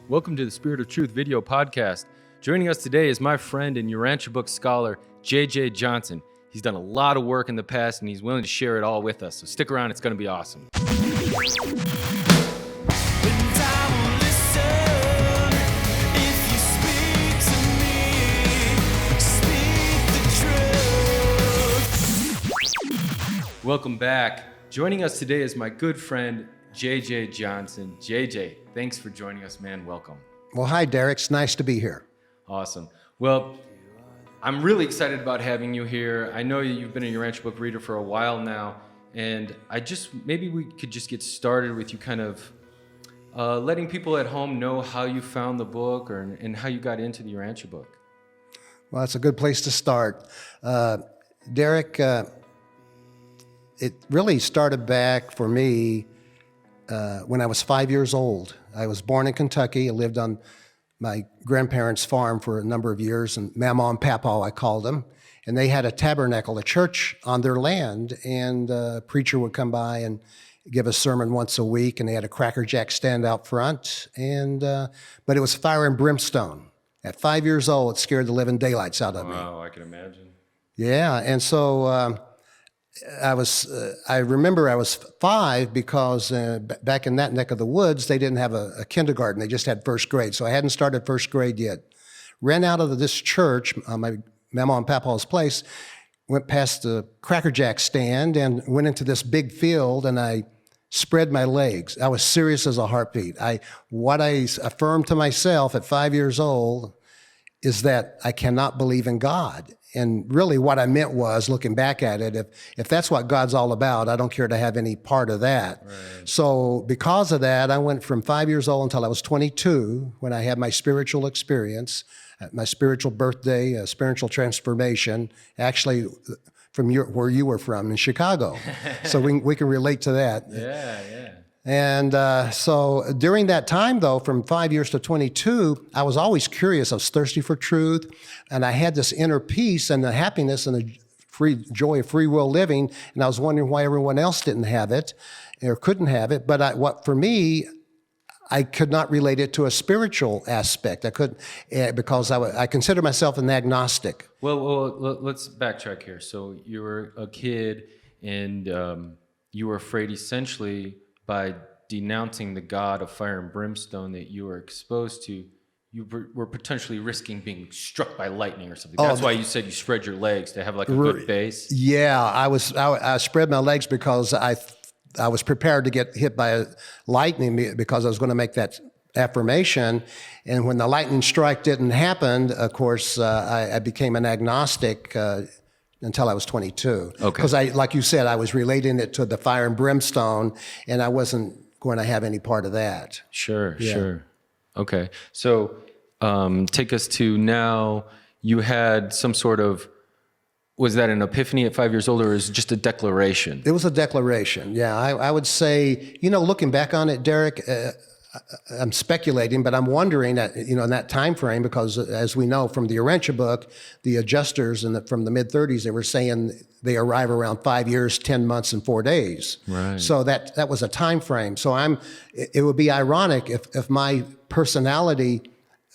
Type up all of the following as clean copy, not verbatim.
Welcome to the Spirit of Truth video podcast. Joining us today is my friend and Urantia Book scholar, J.J. Johnson. He's done a lot of work in the past and he's willing to share it all with us. So stick around, it's going to be awesome. Welcome back. Joining us today is my good friend, J.J. Johnson. J.J., thanks for joining us, man. Welcome. Well, hi, Derek. It's nice to be here. Awesome. Well, I'm really excited about having you here. I know you've been a Urantia Book reader for a while now, and maybe we could just get started with you kind of letting people at home know how you found the book and how you got into the Urantia Book. Well, that's a good place to start. Derek, it really started back for me when I was 5 years old. I was born in Kentucky. I lived on my grandparents' farm for a number of years, and Mama and Papa, I called them. And they had a tabernacle, a church on their land, and a preacher would come by and give a sermon once a week, and they had a Cracker Jack stand out front. But it was fire and brimstone. At 5 years old, it scared the living daylights out of me. Wow, I can imagine. Yeah, and so I remember I was 5 because back in that neck of the woods, they didn't have a kindergarten. They just had first grade. So I hadn't started first grade yet. Ran out of this church, my Mama and Papa's place, went past the Cracker Jack stand and went into this big field, and I spread my legs. I was serious as a heartbeat. What I affirmed to myself at 5 years old is that I cannot believe in God. And really what I meant was, looking back at it, if that's what God's all about, I don't care to have any part of that. Right. So because of that, I went from 5 years old until I was 22 when I had my spiritual experience, my spiritual birthday, spiritual transformation, actually from where you were from in Chicago. So we can relate to that. Yeah. And so during that time, though, from 5 years to 22, I was always curious. I was thirsty for truth, and I had this inner peace and the happiness and the free joy of free will living, and I was wondering why everyone else didn't have it or couldn't have it. But for me, I could not relate it to a spiritual aspect. I couldn't, because I consider myself an agnostic. Well, let's backtrack here. So you were a kid, and you were afraid essentially by denouncing the God of fire and brimstone that you were exposed to, you were potentially risking being struck by lightning or something. That's why you said you spread your legs to have like a good base. Yeah, I spread my legs because I was prepared to get hit by lightning because I was going to make that affirmation. And when the lightning strike didn't happen, of course, I became an agnostic until I was 22. Okay. Because like you said, I was relating it to the fire and brimstone, and I wasn't going to have any part of that. Sure. Okay. So take us to now. You had some sort of, was that an epiphany at 5 years old, or is it just a declaration? It was a declaration, yeah. I would say, looking back on it, Derek, I'm speculating, but I'm wondering that, in that time frame, because as we know from the Urantia Book, the adjusters from the mid-30s, they were saying they arrive around 5 years, 10 months, and 4 days. Right. So that was a time frame. So it would be ironic if my personality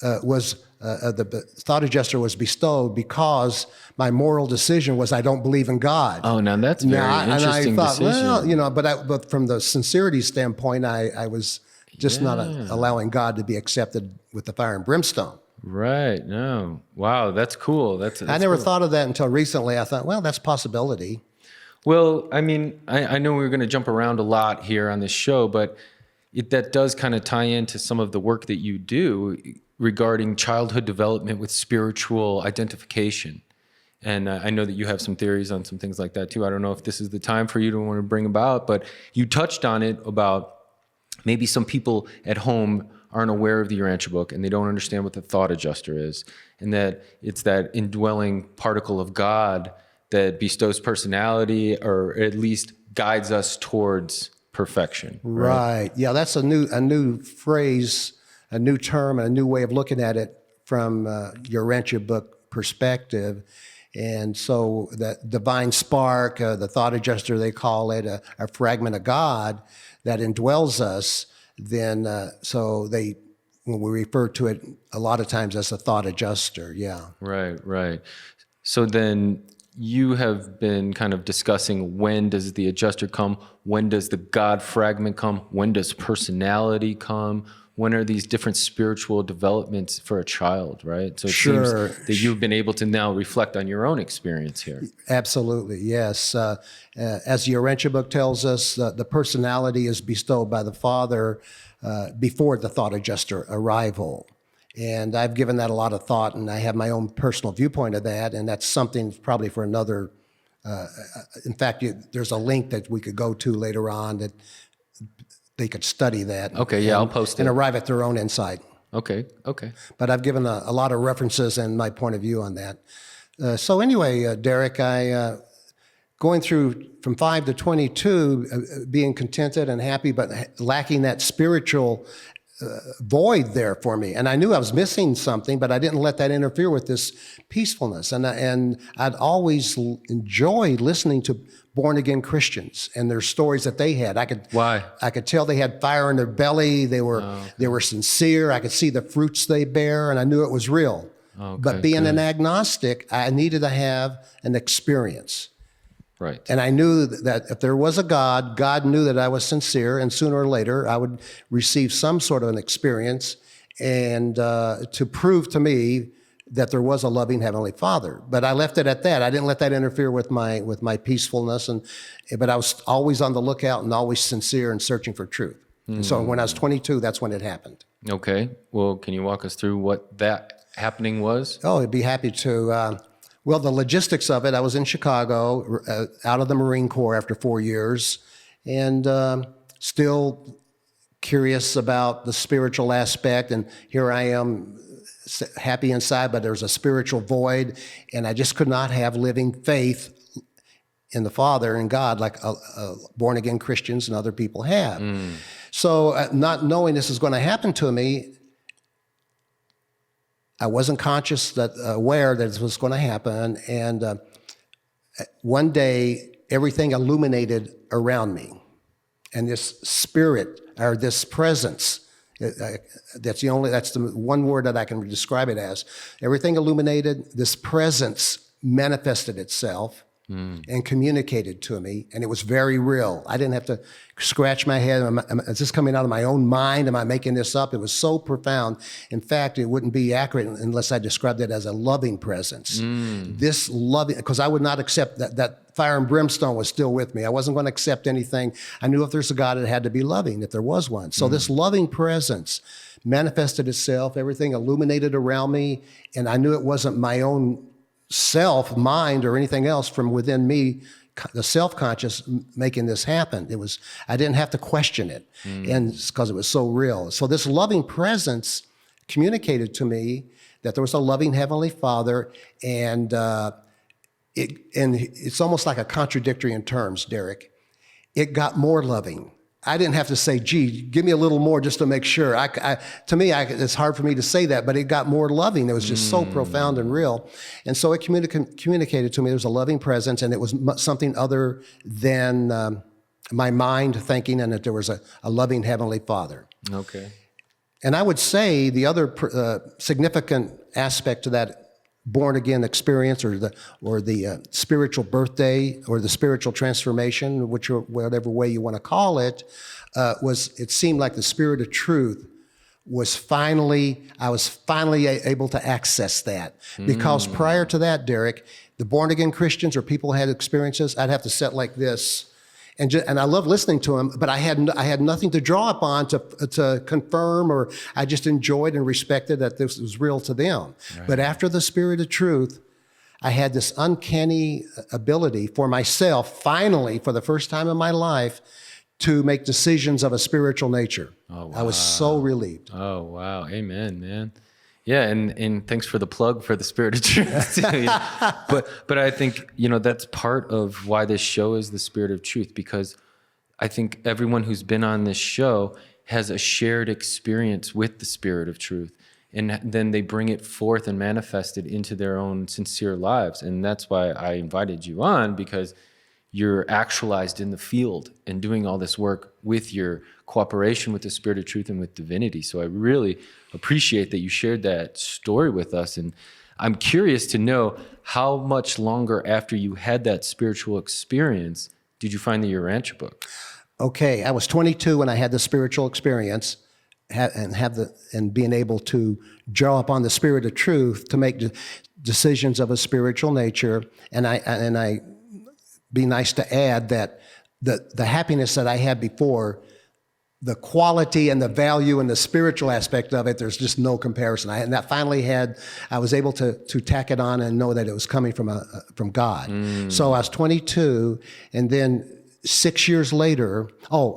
the thought adjuster was bestowed because my moral decision was I don't believe in God. Oh, now that's very interesting. And I thought, decision. but from the sincerity standpoint, I was just not allowing God to be accepted with the fire and brimstone. Right. No. Wow. That's cool. That's I never cool. thought of that until recently. I thought, well, that's a possibility. Well, I mean, I know we're going to jump around a lot here on this show, but that does kind of tie into some of the work that you do regarding childhood development with spiritual identification. And I know that you have some theories on some things like that too. I don't know if this is the time for you to want to bring about, but you touched on it about maybe some people at home aren't aware of the Urantia Book and they don't understand what the thought adjuster is, and that it's that indwelling particle of God that bestows personality, or at least guides us towards perfection. Right. Yeah, that's a new phrase, a new term, and a new way of looking at it from your Urantia Book perspective. And so that divine spark, the thought adjuster, they call it, a fragment of God that indwells us, then so they when we refer to it a lot of times as a thought adjuster. Yeah. Right. So then you have been kind of discussing, when does the adjuster come? When does the God fragment come? When does personality come? When are these different spiritual developments for a child, right? So it seems that you've been able to now reflect on your own experience here. Absolutely, yes. As the Urantia Book tells us, the personality is bestowed by the Father before the thought adjuster arrival. And I've given that a lot of thought, and I have my own personal viewpoint of that, and that's something probably for another. In fact, there's a link that we could go to later on that they could study that. Okay, yeah, I'll post it. And arrive at their own insight. Okay. But I've given a lot of references and my point of view on that. So anyway, Derek, I going through from 5 to 22, being contented and happy, but lacking that spiritual void there for me. And I knew I was missing something, but I didn't let that interfere with this peacefulness. And I'd always enjoyed listening to born-again Christians and their stories that they had. Why? I could tell they had fire in their belly. They were sincere. I could see the fruits they bear, and I knew it was real. Okay, but being an agnostic, I needed to have an experience. Right. And I knew that if there was a God, God knew that I was sincere, and sooner or later I would receive some sort of an experience and to prove to me that there was a loving Heavenly Father. But I left it at that. I didn't let that interfere with my peacefulness, but I was always on the lookout and always sincere and searching for truth. And so when I was 22, that's when it happened. Okay. Well, can you walk us through what that happening was? Oh, I'd be happy to. Well, the logistics of it, I was in Chicago, out of the Marine Corps after 4 years, and still curious about the spiritual aspect. And here I am, happy inside, but there's a spiritual void, and I just could not have living faith in the Father and God like born-again Christians and other people have. So not knowing this is going to happen to me, I wasn't aware that this was going to happen. And one day, everything illuminated around me. And this spirit, or this presence, that's the one word that I can describe it as. Everything illuminated, this presence manifested itself and communicated to me, and it was very real. I didn't have to scratch my head. Is this coming out of my own mind? Am I making this up? It was so profound. In fact, it wouldn't be accurate unless I described it as a loving presence. This loving, because I would not accept that fire and brimstone was still with me. I wasn't going to accept anything. I knew if there's a God, it had to be loving, if there was one. So this loving presence manifested itself, everything illuminated around me, and I knew it wasn't my own self, mind, or anything else from within me, the self-conscious, making this happen. I didn't have to question it, and because it was so real. So this loving presence communicated to me that there was a loving Heavenly Father, and it's almost like a contradictory in terms, Derek. It got more loving. I didn't have to say, gee, give me a little more just to make sure. To me, it's hard for me to say that, but it got more loving. It was just so profound and real. And so it communicated to me there was a loving presence, and it was something other than my mind thinking, and that there was a loving Heavenly Father. Okay. And I would say the other significant aspect to that born-again experience, or the spiritual birthday, or the spiritual transformation, whatever way you want to call it, it seemed like the Spirit of Truth I was finally able to access that. Because prior to that, Derek, the born-again Christians or people who had experiences, I'd have to sit like this. And I love listening to them, but I had nothing to draw upon to confirm, or I just enjoyed and respected that this was real to them. Right. But after the Spirit of Truth, I had this uncanny ability for myself, finally, for the first time in my life, to make decisions of a spiritual nature. Oh, wow. I was so relieved. Oh, wow. Amen, man. Yeah, and thanks for the plug for the Spirit of Truth too. But I think, that's part of why this show is the Spirit of Truth, because I think everyone who's been on this show has a shared experience with the Spirit of Truth, and then they bring it forth and manifest it into their own sincere lives. And that's why I invited you on, because you're actualized in the field and doing all this work with your cooperation with the Spirit of Truth and with divinity. So I really appreciate that you shared that story with us. And I'm curious to know, how much longer after you had that spiritual experience did you find the Urantia book? Okay, I was 22 when I had the spiritual experience, and being able to draw upon the Spirit of Truth to make decisions of a spiritual nature. And I be nice to add that the happiness that I had before, the quality and the value and the spiritual aspect of it, there's just no comparison. I was able to tack it on and know that it was coming from God. So I was 22, and then 6 years later,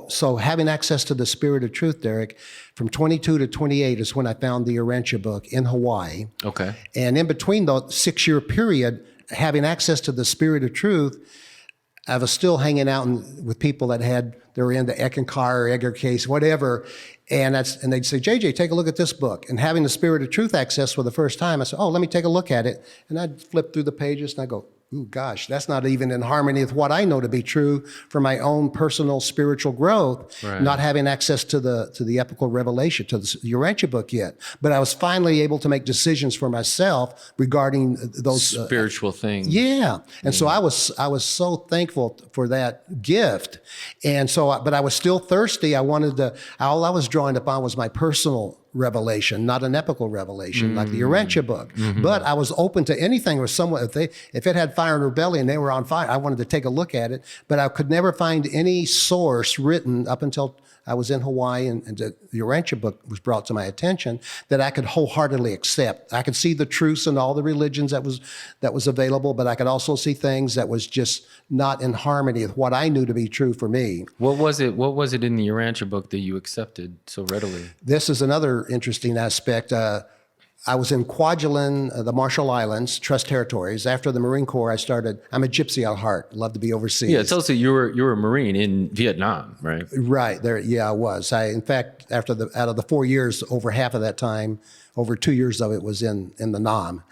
so having access to the Spirit of Truth, Derek, from 22 to 28 is when I found the Urantia book in Hawaii. Okay. And in between the 6-year period, having access to the Spirit of Truth, I was still hanging out with people that they were into Eckankar or Edgar Cayce, whatever, and they'd say, JJ, take a look at this book. And having the Spirit of Truth access for the first time, I said, let me take a look at it. And I'd flip through the pages and I'd go, ooh, gosh, that's not even in harmony with what I know to be true for my own personal spiritual growth, right. Not having access to the epical revelation, to the Urantia book yet. But I was finally able to make decisions for myself regarding those spiritual things. Yeah. And so I was so thankful for that gift. And so, but I was still thirsty. All I was drawing upon was my personal revelation, not an epical revelation like the Urantia book. Mm-hmm. But I was open to anything with someone. If it had fire and rebellion, they were on fire, I wanted to take a look at it. But I could never find any source written up until I was in Hawaii and the Urantia book was brought to my attention that I could wholeheartedly accept. I could see the truths in all the religions that was available, but I could also see things that was just not in harmony with what I knew to be true for me. What was it in the Urantia book that you accepted so readily? This is another interesting aspect. I was in Kwajalein, the Marshall Islands, Trust Territories. After the Marine Corps, I'm a gypsy at heart. Love to be overseas. Yeah, tell us that you were a Marine in Vietnam, right? Right. There, yeah, I was. In fact, out of the 4 years, over half of that time, over 2 years of it was in the Nam.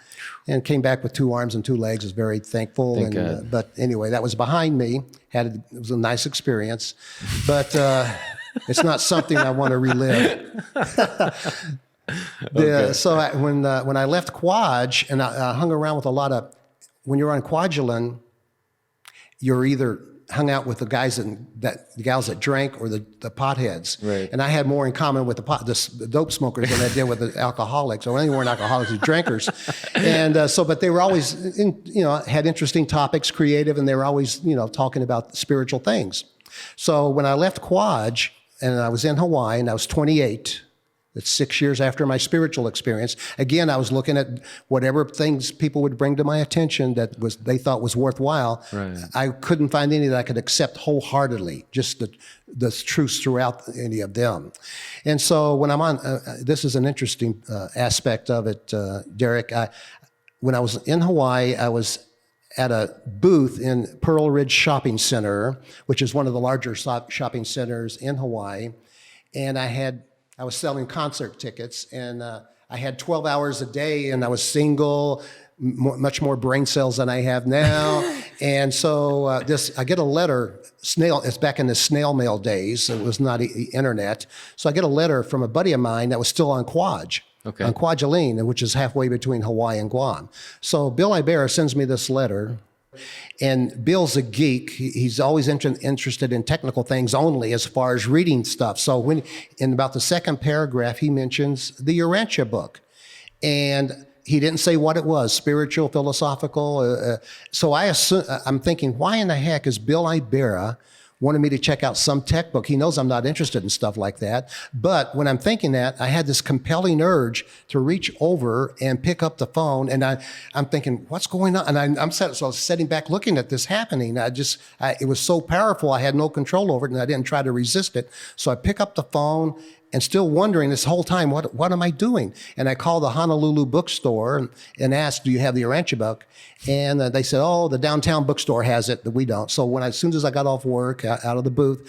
And came back with 2 arms and 2 legs. Was very thankful. Thank God. But anyway, that was behind me. It was a nice experience. But it's not something I want to relive. Okay. So when I left Kwaj, and I hung around with when you're on Kwajalein, you're either hung out with the gals that drank or the potheads. Right. And I had more in common with the dope smokers than I did with the alcoholics. Or they weren't alcoholics, they were drinkers. And but they were always, had interesting topics, creative, and they were always, talking about spiritual things. So when I left Kwaj and I was in Hawaii and I was 28, it's 6 years after my spiritual experience. Again, I was looking at whatever things people would bring to my attention they thought was worthwhile. Right. I couldn't find any that I could accept wholeheartedly, just the truths throughout any of them. And so when I'm on, this is an interesting aspect of it, Derek. When I was in Hawaii, I was at a booth in Pearl Ridge Shopping Center, which is one of the larger shopping centers in Hawaii, and I was selling concert tickets, and I had 12 hours a day, and I was single, much more brain cells than I have now. And so I get a letter, it's back in the snail mail days, it was not internet. So I get a letter from a buddy of mine that was still on Kwaj, okay, on Kwajalein, which is halfway between Hawaii and Guam. So Bill Ibarra sends me this letter. And Bill's a geek. He's always interested in technical things only as far as reading stuff. So in about the second paragraph, he mentions the Urantia book. And he didn't say what it was, spiritual, philosophical. So I'm thinking, why in the heck is Bill Ibarra wanted me to check out some tech book? He knows I'm not interested in stuff like that. But when I'm thinking that, I had this compelling urge to reach over and pick up the phone. And I'm thinking, what's going on? And so I was sitting back looking at this happening. It was so powerful, I had no control over it, and I didn't try to resist it. So I pick up the phone and still wondering this whole time, what am I doing? And I called the Honolulu bookstore and asked, do you have the Urantia book? And they said, the downtown bookstore has it, but we don't. So as soon as I got off work, out of the booth,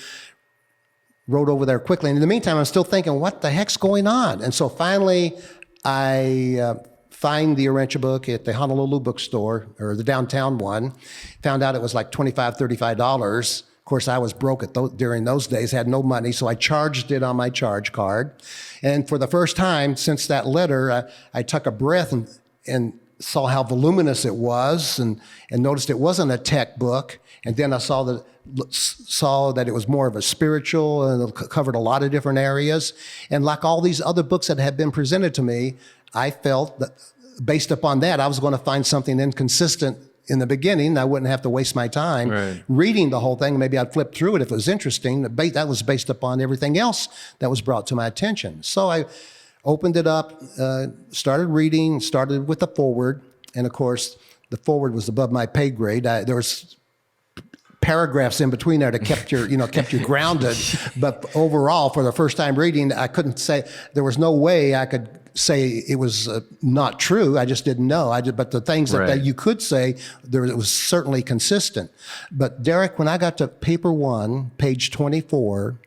rode over there quickly. And in the meantime, I'm still thinking, what the heck's going on? And so finally, I find the Urantia book at the Honolulu bookstore, or the downtown one. Found out it was like $25, $35. Of course, I was broke during those days, had no money, so I charged it on my charge card. And for the first time since that letter, I took a breath and saw how voluminous it was, and noticed it wasn't a tech book. And then I saw that it was more of a spiritual, and it covered a lot of different areas. And like all these other books that had been presented to me, I felt that based upon that, I was going to find something inconsistent in the beginning. I wouldn't have to waste my time reading the whole thing. Maybe I'd flip through it if it was interesting. That was based upon everything else that was brought to my attention. So I opened it up, started reading, started with the foreword. And of course, the foreword was above my pay grade. There was paragraphs in between there that kept you grounded. But overall, for the first time reading, I couldn't say, there was no way I could say it was not true. I just didn't know. But the things that you could say, it was certainly consistent. But Derek, when I got to paper 1, page 24,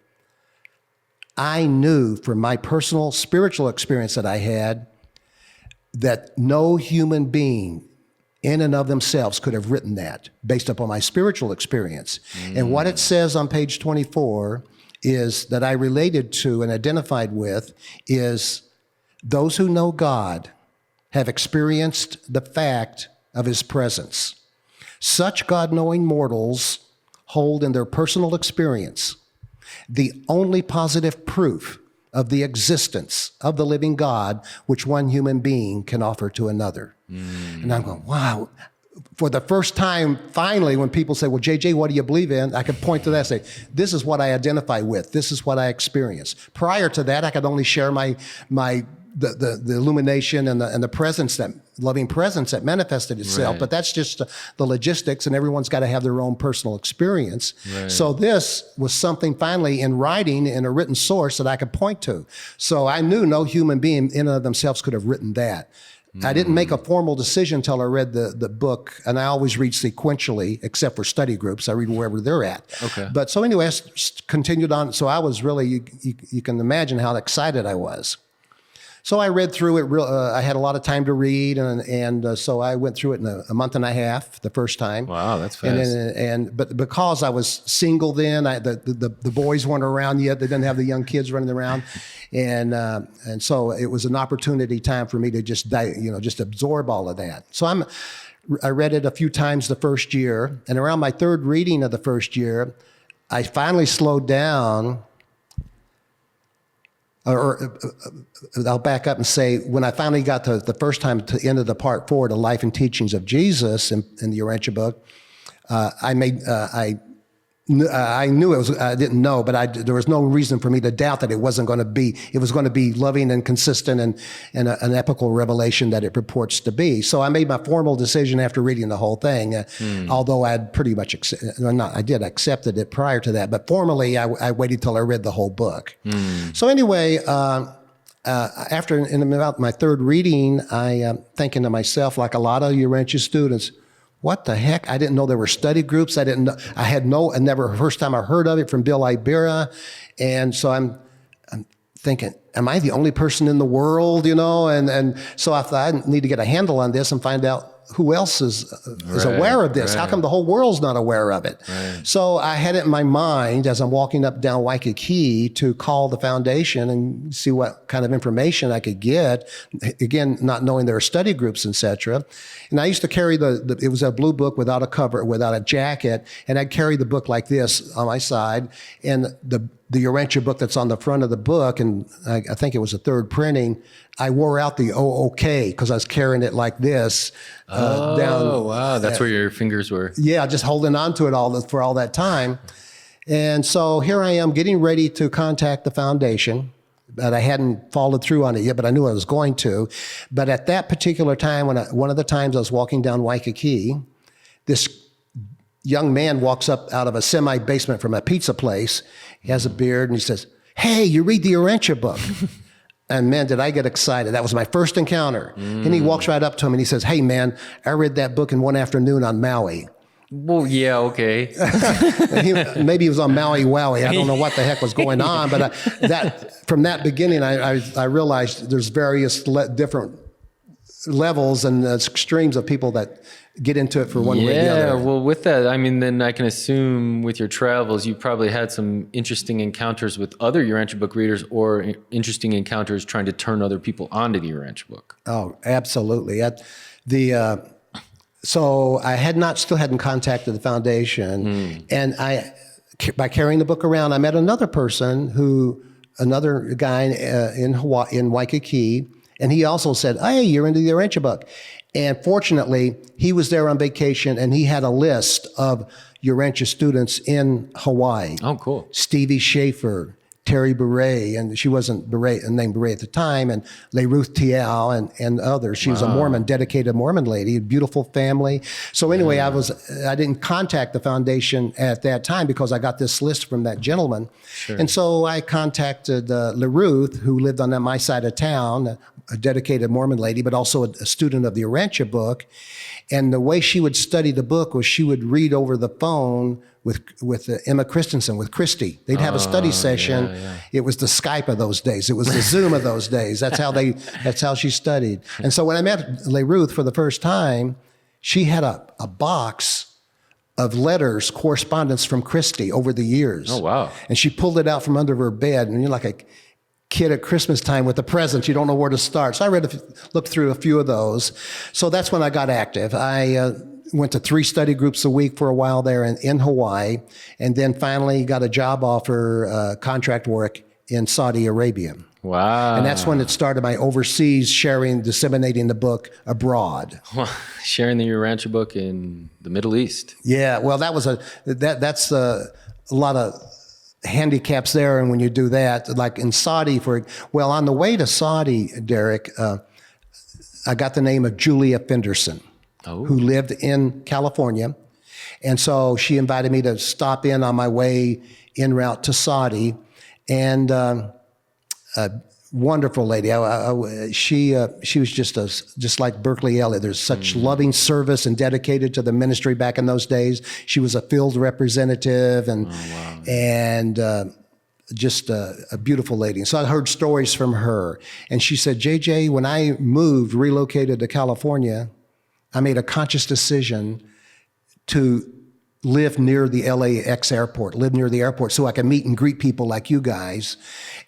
I knew from my personal spiritual experience that I had that no human being in and of themselves could have written that based upon my spiritual experience. And what it says on page 24 is that I related to and identified with is those who know God have experienced the fact of his presence. Such God-knowing mortals hold in their personal experience the only positive proof of the existence of the living God which one human being can offer to another. And I'm going, wow. For the first time, finally, when people say, well, JJ, what do you believe in? I could point to that and say, this is what I identify with. This is what I experience. Prior to that, I could only share the illumination and the presence, that loving presence that manifested itself. But that's just the logistics, and everyone's got to have their own personal experience. So this was something finally in writing, in a written source that I could point to. So I knew no human being in and of themselves could have written that. I didn't make a formal decision until I read the book, and I always read sequentially, except for study groups. I read wherever they're at. But so anyway, I continued on. So I was really, you can imagine how excited I was. So I read through it. I had a lot of time to read, and so I went through it in a month and a half the first time. Wow, that's fast. But because I was single then, the boys weren't around yet. They didn't have the young kids running around, and so it was an opportunity time for me to just absorb all of that. So I read it a few times the first year, and around my third reading of the first year, I finally slowed down. Or I'll back up and say, when I finally got to the first time to the end of the part 4, the life and teachings of Jesus in the Urantia book, I knew it was, I didn't know, but there was no reason for me to doubt that it was going to be loving and consistent and an epical revelation that it purports to be. So I made my formal decision after reading the whole thing, although I had pretty much, I did accepted it prior to that, but formally I waited till I read the whole book. So anyway, in about my third reading, I thinking to myself, like a lot of Urantia students, what the heck? I didn't know there were study groups. First time I heard of it from Bill Ibera. And so I'm thinking, am I the only person in the world, And so I thought I need to get a handle on this and find out who else is aware of this. How come the whole world's not aware of it? So I had it in my mind as I'm walking up down Waikiki to call the foundation and see what kind of information I could get. Again, not knowing there are study groups, etc. And I used to carry it was a blue book without a cover, without a jacket, and I'd carry the book like this on my side, and the Urantia book that's on the front of the book, and I think it was a third printing, I wore out the OK because I was carrying it like this down. Oh, wow. That's where your fingers were. Yeah, just holding on to it for all that time. And so here I am getting ready to contact the foundation, but I hadn't followed through on it yet, but I knew I was going to. But at that particular time, one of the times I was walking down Waikiki, this young man walks up out of a semi-basement from a pizza place. He has a beard, and he says, "Hey, you read the Urantia book?" And man, did I get excited. That was my first encounter. And he walks right up to him and he says, "Hey man, I read that book in one afternoon on Maui." Well, yeah, okay. Maybe he was on Maui Wowie. I don't know what the heck was going on, but from that beginning, I realized there's various different levels and the extremes of people that get into it for one way or the Yeah, other. well, with that, I mean, then I can assume with your travels, you probably had some interesting encounters with other Urantia Book readers or interesting encounters trying to turn other people onto the Urantia Book. Oh, absolutely. So I still hadn't contacted the foundation, and by carrying the book around, I met another guy in Hawaii, in Waikiki, and he also said, "Hey, you're into the Urantia Book." And fortunately, he was there on vacation, and he had a list of Urantia students in Hawaii. Oh, cool. Stevie Schaefer, Terry Beret, and she wasn't named Beret at the time, and Le Ruth Tiao and others. She was a Mormon, dedicated Mormon lady, a beautiful family. So anyway, I didn't contact the foundation at that time because I got this list from that gentleman. Sure. And so I contacted Le Ruth, who lived on my side of town, a dedicated Mormon lady, but also a student of the Urantia Book. And the way she would study the book was she would read over the phone with Emma Christensen, with Christy. They'd have a study session. Yeah. It was the Skype of those days. It was the Zoom of those days. That's how she studied. And so when I met Le Ruth for the first time, she had a box of letters, correspondence from Christy over the years. Oh, wow. And she pulled it out from under her bed, and you're like a kid at Christmas time with the presents. You don't know where to start. So I looked through a few of those. So that's when I got active. I went to 3 study groups a week for a while there in Hawaii, and then finally got a job offer, contract work in Saudi Arabia. Wow. And that's when it started my overseas disseminating the book abroad. Sharing the Urantia Book in the Middle East. Yeah, well, that's a lot of handicaps there, and when you do that, like in Saudi, on the way to Saudi, Derek, I got the name of Julia Fenderson, who lived in California, and so she invited me to stop in on my way en route to Saudi, and a wonderful lady. She was just like Berkeley Elliott. There's such loving service and dedicated to the ministry back in those days. She was a field representative and just a beautiful lady. And so I heard stories from her. And she said, JJ, when I relocated to California, I made a conscious decision to live near the LAX airport, live near the airport so I can meet and greet people like you guys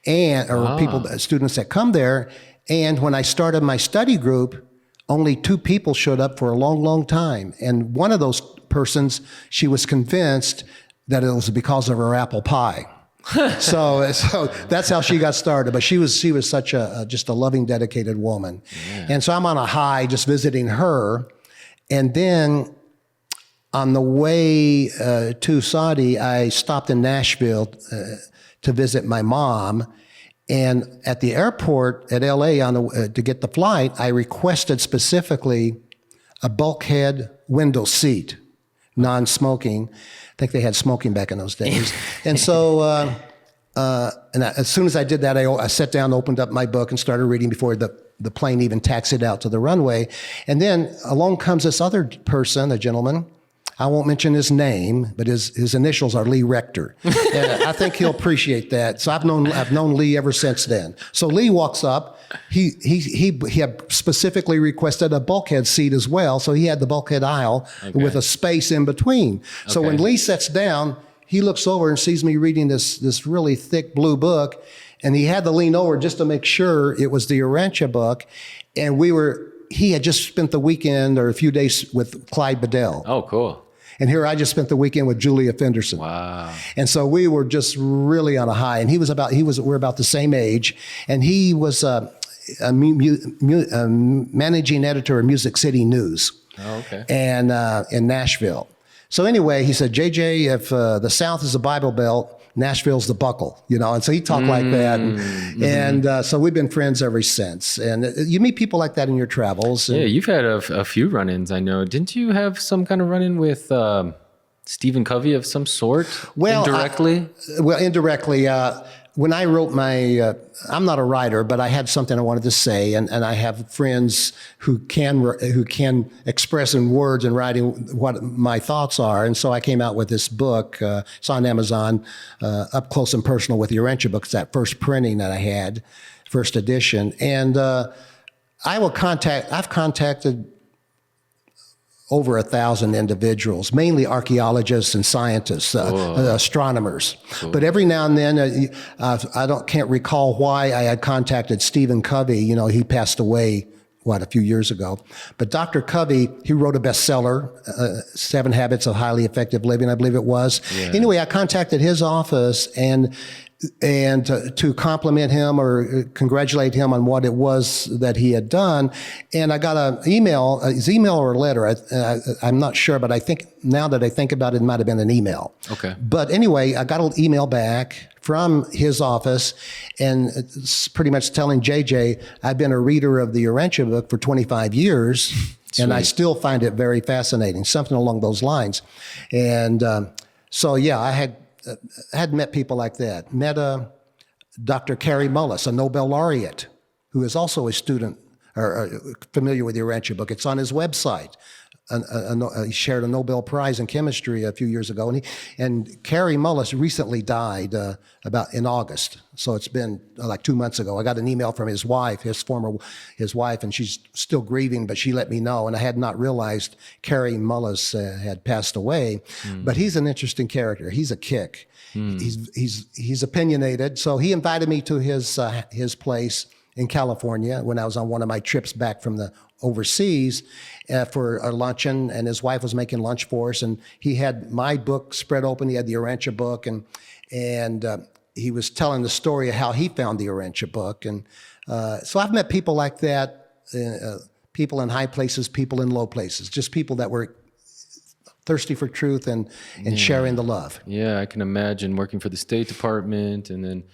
students that come there. And when I started my study group, only 2 people showed up for a long, long time. And one of those persons, she was convinced that it was because of her apple pie. So that's how she got started. But she was such just a loving, dedicated woman. Yeah. And so I'm on a high just visiting her. And then on the way to Saudi, I stopped in Nashville to visit my mom. And at the airport at LA to get the flight, I requested specifically a bulkhead window seat, non-smoking. I think they had smoking back in those days. And so as soon as I did that, I sat down, opened up my book, and started reading before the plane even taxied out to the runway. And then along comes this other person, a gentleman. I won't mention his name, but his initials are Lee Rector. And I think he'll appreciate that. So I've known Lee ever since then. So Lee walks up. He had specifically requested a bulkhead seat as well. So he had the bulkhead aisle with a space in between. So when Lee sits down, he looks over and sees me reading this really thick blue book. And he had to lean over just to make sure it was the Urantia Book. And he had just spent the weekend or a few days with Clyde Bedell. Oh, cool. And here I just spent the weekend with Julia Fenderson. Wow. And so we were just really on a high. And we're about the same age. And he was a managing editor of Music City News. Oh, okay. And in Nashville. So anyway, he said, JJ, if the South is the Bible Belt, Nashville's the buckle, and so he talked like that. And so we've been friends ever since. And you meet people like that in your travels. Yeah, you've had a few run-ins, I know. Didn't you have some kind of run-in with Stephen Covey of some sort? Well, indirectly? Indirectly. When I wrote I'm not a writer, but I had something I wanted to say, and I have friends who can express in words and writing what my thoughts are, and so I came out with this book. It's on Amazon, Up Close and Personal with the Urantia Book. It's that first printing that I had, first edition, and I've contacted over 1,000 individuals, mainly archaeologists and scientists, astronomers. Cool. But every now and then, can't recall why I had contacted Stephen Covey. You know, he passed away, a few years ago. But Dr. Covey, he wrote a bestseller, 7 Habits of Highly Effective Living, I believe it was. Yeah. Anyway, I contacted his office and to compliment him or congratulate him on what it was that he had done. And I got his email or a letter. I'm not sure, but I think now that I think about it, it might have been an email. Okay. But anyway, I got an email back from his office, and it's pretty much telling JJ, I've been a reader of the Urantia book for 25 years, and I still find it very fascinating, something along those lines. And so, yeah, I had met people like that. Met Dr. Carrie Mullis, a Nobel laureate, who is also a student or familiar with the Urantia book. It's on his website. He shared a Nobel Prize in chemistry a few years ago, and Carrie Mullis recently died about in August. So it's been like 2 months ago. I got an email from his wife, his wife, and she's still grieving, but she let me know, and I had not realized Carrie Mullis had passed away. But he's an interesting character. He's a kick. He's opinionated. So he invited me to his place in California when I was on one of my trips back from the overseas for a luncheon, and his wife was making lunch for us, and he had my book spread open. He had the Urantia book, and he was telling the story of how he found the Urantia book. And so I've met people like that, people in high places, people in low places, just people that were thirsty for truth and sharing the love. Yeah, I can imagine working for the State Department and then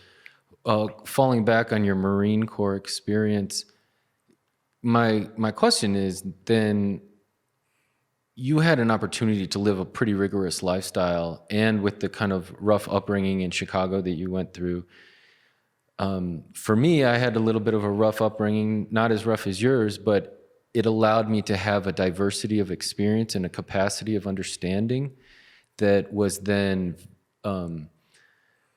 falling back on your Marine Corps experience. My question is, then you had an opportunity to live a pretty rigorous lifestyle, and with the kind of rough upbringing in Chicago that you went through. For me, I had a little bit of a rough upbringing, not as rough as yours, but it allowed me to have a diversity of experience and a capacity of understanding that was then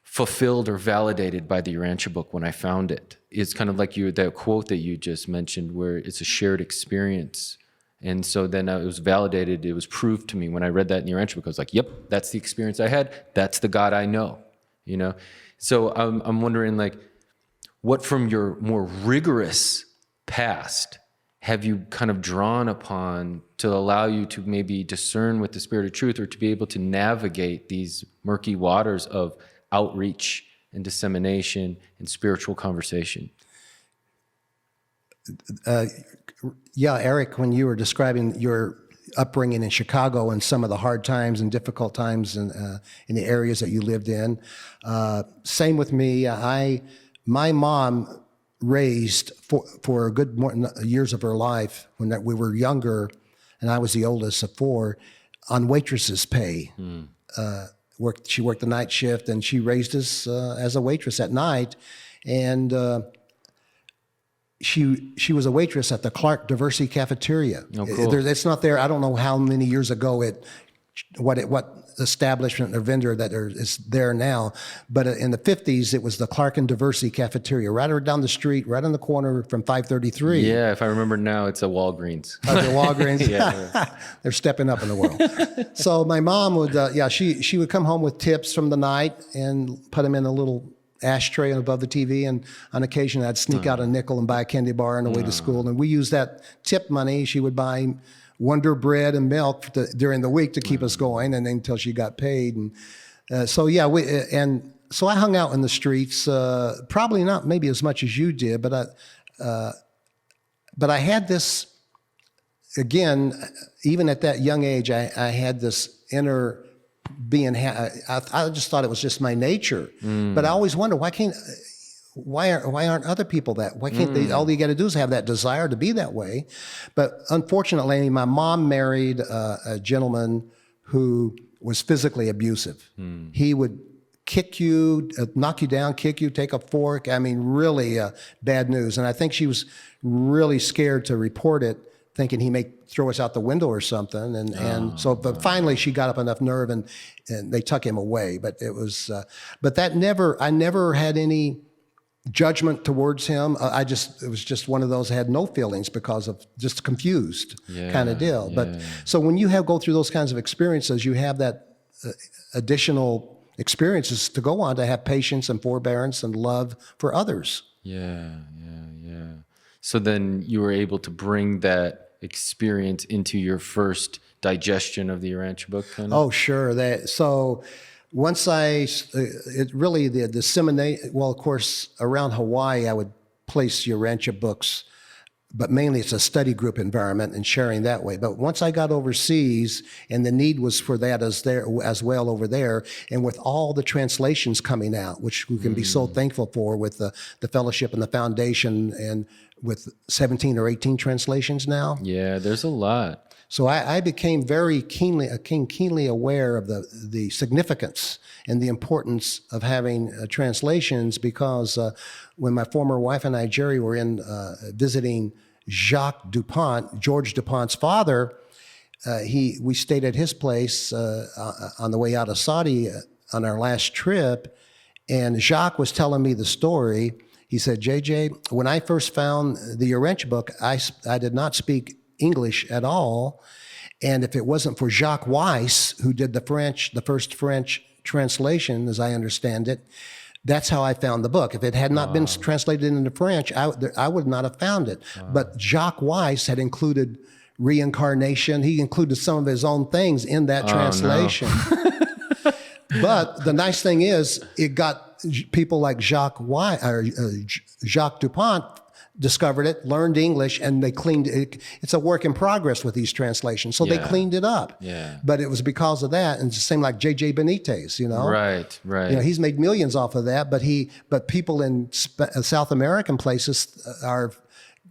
fulfilled or validated by the Urantia book when I found it. It's kind of like that quote that you just mentioned, where it's a shared experience. And so then it was validated, it was proved to me when I read that in the Urantia book. I was like, yep, that's the experience I had. That's the God I know, you know? So I'm wondering, like, what from your more rigorous past have you kind of drawn upon to allow you to maybe discern with the spirit of truth, or to be able to navigate these murky waters of outreach and dissemination and spiritual conversation? Yeah, Eric, when you were describing your upbringing in Chicago and some of the hard times and difficult times in the areas that you lived in, same with me. My mom raised for a good years of her life, when we were younger, and I was the oldest of 4, on waitresses' pay. She worked the night shift, and she raised us as a waitress at night. And she was a waitress at the Clark Diversity Cafeteria. Oh, cool. It's not there. I don't know how many years ago what establishment or vendor that is there now. But in the 50s, it was the Clark and Diversity Cafeteria, right down the street, right on the corner from 533. Yeah, if I remember now, it's a Walgreens. Oh, the Walgreens. Yeah. They're stepping up in the world. So my mom would, she would come home with tips from the night and put them in a little ashtray above the TV. And on occasion, I'd sneak out a nickel and buy a candy bar on the way to school. And we used that tip money. She would buy Wonder Bread and milk during the week to keep us going, and then until she got paid. And so I hung out in the streets, probably not maybe as much as you did, but I had this, again, even at that young age, I had this inner being. I just thought it was just my nature, but I always wonder, why aren't other people that? Why can't they? All you got to do is have that desire to be that way. But unfortunately, my mom married a gentleman who was physically abusive. He would kick you, knock you down, kick you, take a fork. I mean, really bad news. And I think she was really scared to report it, thinking he may throw us out the window or something. But finally she got up enough nerve and they took him away. But it was, I never had any judgment towards him. It was just one of those, I had no feelings because of just confused kind of deal. Yeah. But so when you go through those kinds of experiences, you have that additional experiences to go on to have patience and forbearance and love for others. Yeah. So then you were able to bring that experience into your first digestion of the Urantia book, kind of? Oh, sure. So once it really, the disseminate, well, of course, around Hawaii, I would place Urantia books, but mainly it's a study group environment and sharing that way. But once I got overseas, and the need was for that as well over there, and with all the translations coming out, which we can be so thankful for with the fellowship and the foundation, and with 17 or 18 translations now. Yeah, there's a lot. So I became keenly aware of the significance and the importance of having translations, because when my former wife and I, Jerry, were visiting Jacques Dupont, George Dupont's father, we stayed at his place on the way out of Saudi on our last trip, and Jacques was telling me the story. He said, JJ, when I first found the Urantia book, I did not speak English at all. And if it wasn't for Jacques Weiss, who did the first French translation, as I understand it, that's how I found the book. If it had not been translated into French, I would not have found it. But Jacques Weiss had included reincarnation. He included some of his own things in that translation. No. But the nice thing is, it got people like Jacques Dupont discovered it, learned English, and they cleaned it. It's a work in progress with these translations. So they cleaned it up. Yeah. But it was because of that. And it's the same like J.J. Benitez, you know? Right. He's made millions off of that, but people in South American places are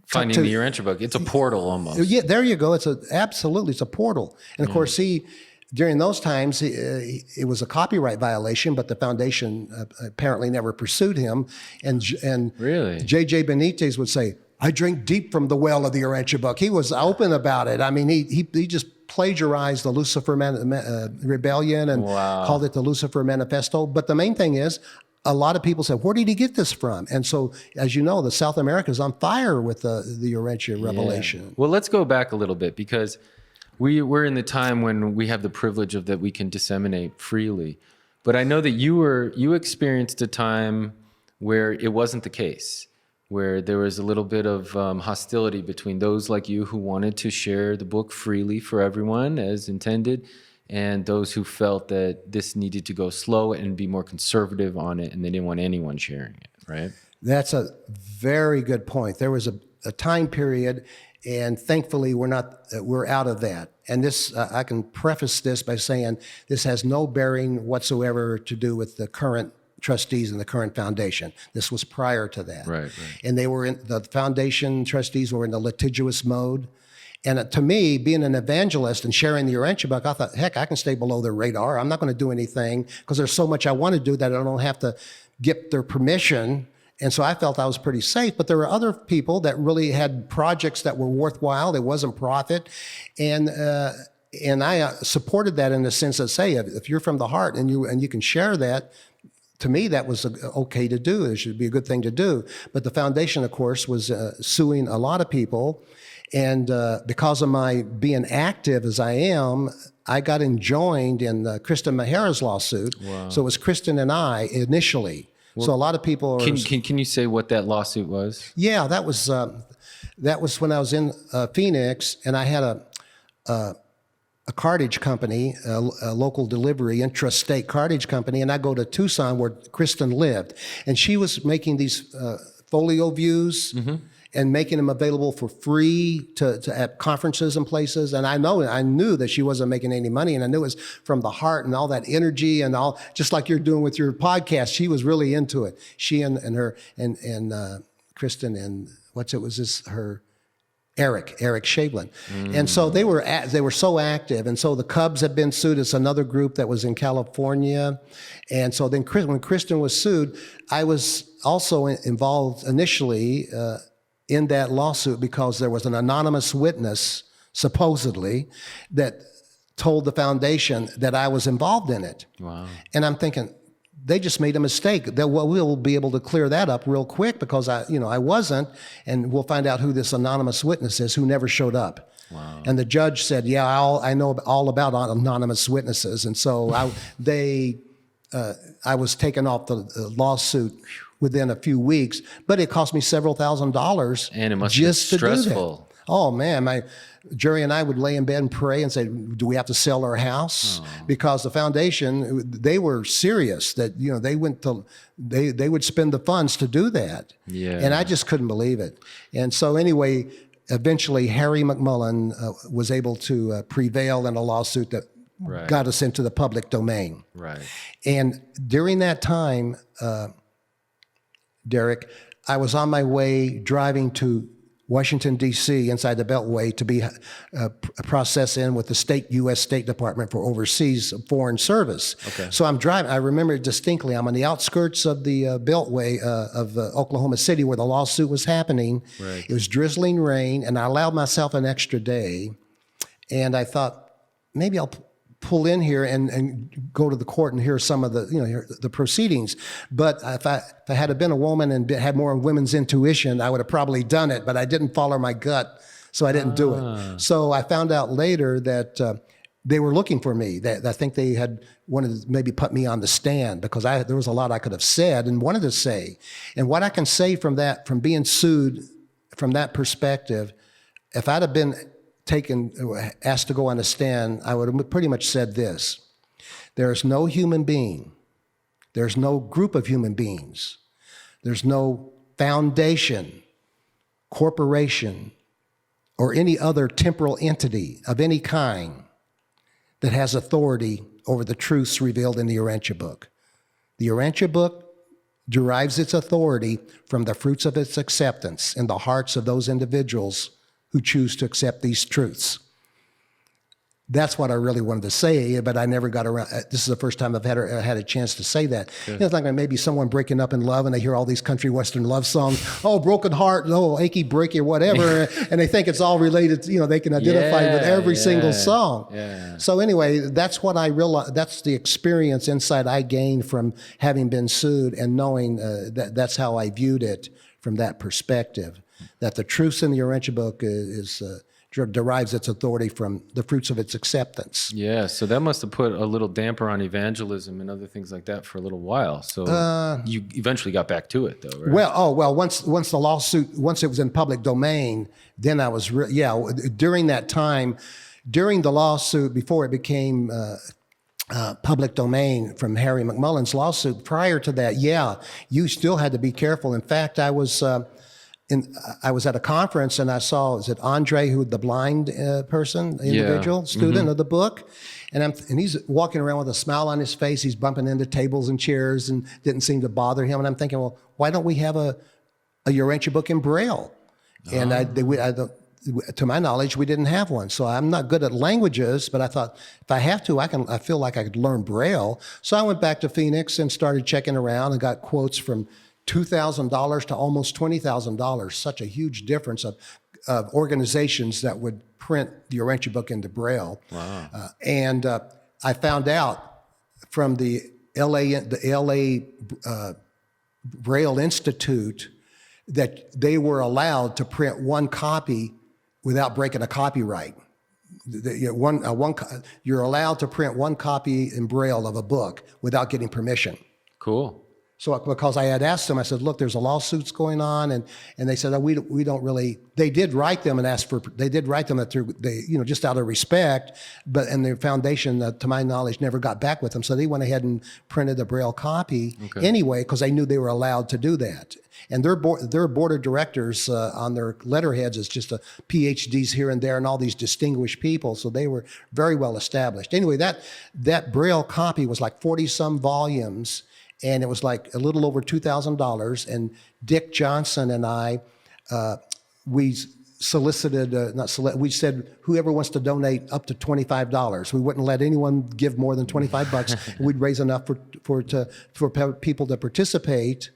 finding the Urantia book. It's a portal almost. Yeah, there you go. It's a portal. And of course, during those times, it was a copyright violation, but the foundation apparently never pursued him. And really, J.J. Benitez would say, "I drink deep from the well of the Urantia book." He was open about it. I mean, he just plagiarized the Lucifer Rebellion and called it the Lucifer Manifesto. But the main thing is, a lot of people said, where did he get this from? And so, as you know, the South America is on fire with the Urantia Revelation. Yeah. Well, let's go back a little bit, because we're in the time when we have the privilege of that we can disseminate freely. But I know that you experienced a time where it wasn't the case, where there was a little bit of hostility between those like you who wanted to share the book freely for everyone as intended, and those who felt that this needed to go slow and be more conservative on it, and they didn't want anyone sharing it, right? That's a very good point. There was a time period, and thankfully we're out of that. And this, I can preface this by saying this has no bearing whatsoever to do with the current trustees and the current foundation. This was prior to that. Right. And the foundation trustees were in the litigious mode. And to me, being an evangelist and sharing the Urantia book, I thought, heck, I can stay below their radar. I'm not going to do anything, because there's so much I want to do that I don't have to get their permission. And so I felt I was pretty safe. But there were other people that really had projects that were worthwhile. It wasn't profit. And I supported that in the sense that, say, if you're from the heart and you can share that, to me, that was okay to do. It should be a good thing to do. But the foundation, of course, was suing a lot of people. And because of my being active as I am, I got enjoined in Kristen Mahara's lawsuit. Wow. So it was Kristen and I initially. Well, so a lot of people are... Can you say what that lawsuit was? Yeah, that was when I was in Phoenix, and I had a cartage company, a local delivery, intrastate cartage company, and I go to Tucson where Kristen lived. And she was making these folio views and making them available for free to at conferences and places. And I knew that she wasn't making any money, and I knew it was from the heart and all that energy and all, just like you're doing with your podcast. She was really into it. She and her and Kristen and Eric Shavelin. And so they were so active. And so the Cubs had been sued. It's another group that was in California. And so then when Kristen was sued, I was also involved initially in that lawsuit, because there was an anonymous witness, supposedly, that told the foundation that I was involved in it. Wow. And I'm thinking, they just made a mistake. We'll be able to clear that up real quick because I wasn't, and we'll find out who this anonymous witness is who never showed up. Wow. And the judge said, yeah, I know all about anonymous witnesses. And so I was taken off the lawsuit within a few weeks, but it cost me several $1,000s. And it must just be to do that. stressful. Oh man, my Jerry and I would lay in bed and pray and say, do we have to sell our house? Because the foundation, they were serious that, they would spend the funds to do that. Yeah. And I just couldn't believe it. And so anyway, eventually Harry McMullen was able to prevail in a lawsuit that got us into the public domain. Right. And during that time, Derek, I was on my way driving to Washington, D.C., inside the Beltway to be processed in with the U.S. State Department for Overseas Foreign Service. Okay. So I'm driving. I remember it distinctly. I'm on the outskirts of the Beltway of Oklahoma City where the lawsuit was happening. Right. It was drizzling rain, and I allowed myself an extra day. And I thought, maybe I'll pull in here and go to the court and hear some of the proceedings. But if I had been a woman and had more women's intuition, I would have probably done it, but I didn't follow my gut, so I didn't do it. So I found out later that they were looking for me. That I think they had wanted to maybe put me on the stand because there was a lot I could have said and wanted to say. And what I can say from being sued from that perspective, if I'd have been asked to go on a stand, I would have pretty much said this: there's no human being, there's no group of human beings, there's no foundation, corporation, or any other temporal entity of any kind that has authority over the truths revealed in the Urantia Book. The Urantia Book derives its authority from the fruits of its acceptance in the hearts of those individuals who choose to accept these truths. That's what I really wanted to say, but I never got around. This is the first time I've had a chance to say that. It's like maybe someone breaking up in love and they hear all these country western love songs, oh, broken heart, oh, achy, breaky, or whatever, and they think it's all related, they can identify with every single song. Yeah. So anyway, that's what I realized, that's the experience insight I gained from having been sued and knowing that's how I viewed it from that perspective, that the truths in the Urantia Book derives its authority from the fruits of its acceptance. Yeah, so that must have put a little damper on evangelism and other things like that for a little while. So you eventually got back to it, though, right? Once the lawsuit, once it was in public domain, then I was, during that time, during the lawsuit, before it became public domain from Harry McMullen's lawsuit, prior to that, you still had to be careful. In fact, I was at a conference and I saw, is it Andre, who the blind individual, student of the book? And he's walking around with a smile on his face. He's bumping into tables and chairs and didn't seem to bother him. And I'm thinking, well, why don't we have a Urantia Book in Braille? And to my knowledge, we didn't have one. So I'm not good at languages, but I thought if I have to, I feel like I could learn Braille. So I went back to Phoenix and started checking around and got quotes from $2,000 to almost $20,000, such a huge difference of organizations that would print the Urantia Book into Braille. Wow. And I found out from the LA Braille Institute that they were allowed to print one copy without breaking a copyright. You're allowed to print one copy in Braille of a book without getting permission. Cool. So because I had asked them, I said, look, there's a lawsuits going on. And they said, we don't really, they did write them and ask for, they did write them just out of respect, and their foundation, to my knowledge, never got back with them. So they went ahead and printed a Braille copy anyway, because they knew they were allowed to do that. And their board of directors on their letterheads is just PhDs here and there and all these distinguished people. So they were very well established. Anyway, that Braille copy was like 40 some volumes. And it was like a little over $2,000. And Dick Johnson and I, we solicited, we said, whoever wants to donate up to $25. We wouldn't let anyone give more than $25. We'd raise enough for people to participate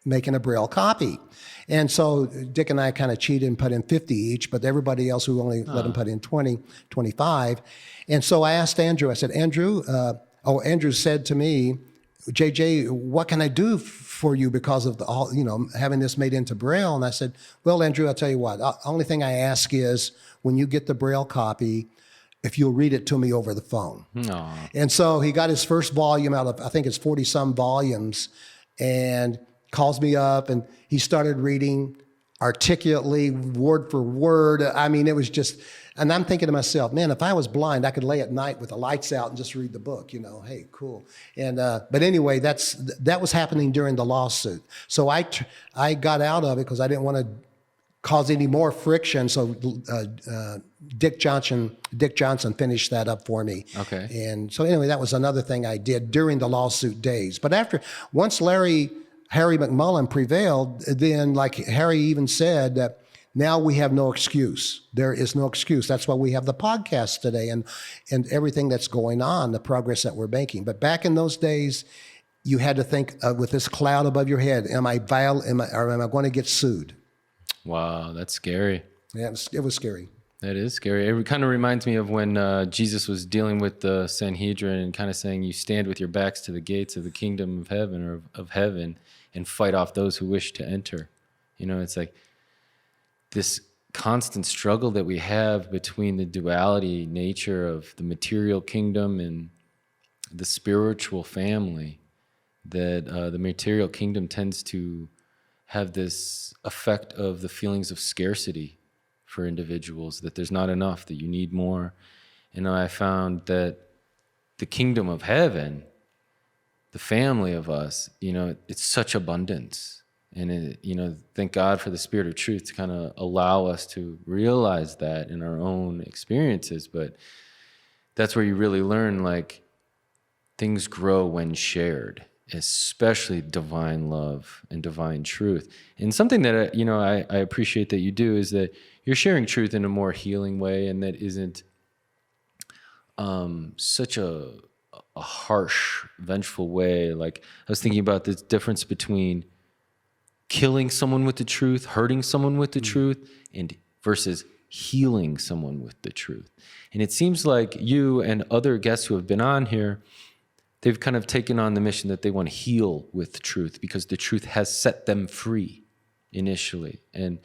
making a Braille copy. And so Dick and I kind of cheated and put in 50 each, but everybody else, we only let them put in 20, 25. And so I asked Andrew, I said, Andrew, Andrew said to me, JJ, what can I do for you because of having this made into Braille? And I said, well, Andrew, I'll tell you what. The only thing I ask is when you get the Braille copy, if you'll read it to me over the phone. Aw. And so he got his first volume out of, I think it's 40 some volumes, and calls me up and he started reading articulately, word for word. I mean, it was just, and I'm thinking to myself, man, if I was blind, I could lay at night with the lights out and just read the book, hey, cool. And, but anyway, that was happening during the lawsuit. So I got out of it because I didn't want to cause any more friction. So Dick Johnson finished that up for me. Okay. And so anyway, that was another thing I did during the lawsuit days. But once Harry McMullen prevailed, then like Harry even said that now we have no excuse. There is no excuse. That's why we have the podcast today and everything that's going on, the progress that we're making. But back in those days, you had to think with this cloud above your head, am I going to get sued? Wow, that's scary. Yeah, it was scary. That is scary. It kind of reminds me of when Jesus was dealing with the Sanhedrin and kind of saying, you stand with your backs to the gates of the kingdom of heaven or of heaven and fight off those who wish to enter. It's like this constant struggle that we have between the duality nature of the material kingdom and the spiritual family, that the material kingdom tends to have this effect of the feelings of scarcity for individuals, that there's not enough, that you need more. And I found that the kingdom of heaven, the family of us, it's such abundance. And, thank God for the Spirit of truth to kind of allow us to realize that in our own experiences. But that's where you really learn, like, things grow when shared, especially divine love and divine truth. And something that, I appreciate that you do is that you're sharing truth in a more healing way, and that isn't such a harsh, vengeful way. Like, I was thinking about the difference between killing someone with the truth, hurting someone with the truth, and versus healing someone with the truth. And it seems like you and other guests who have been on here, they've kind of taken on the mission that they want to heal with the truth because the truth has set them free initially. And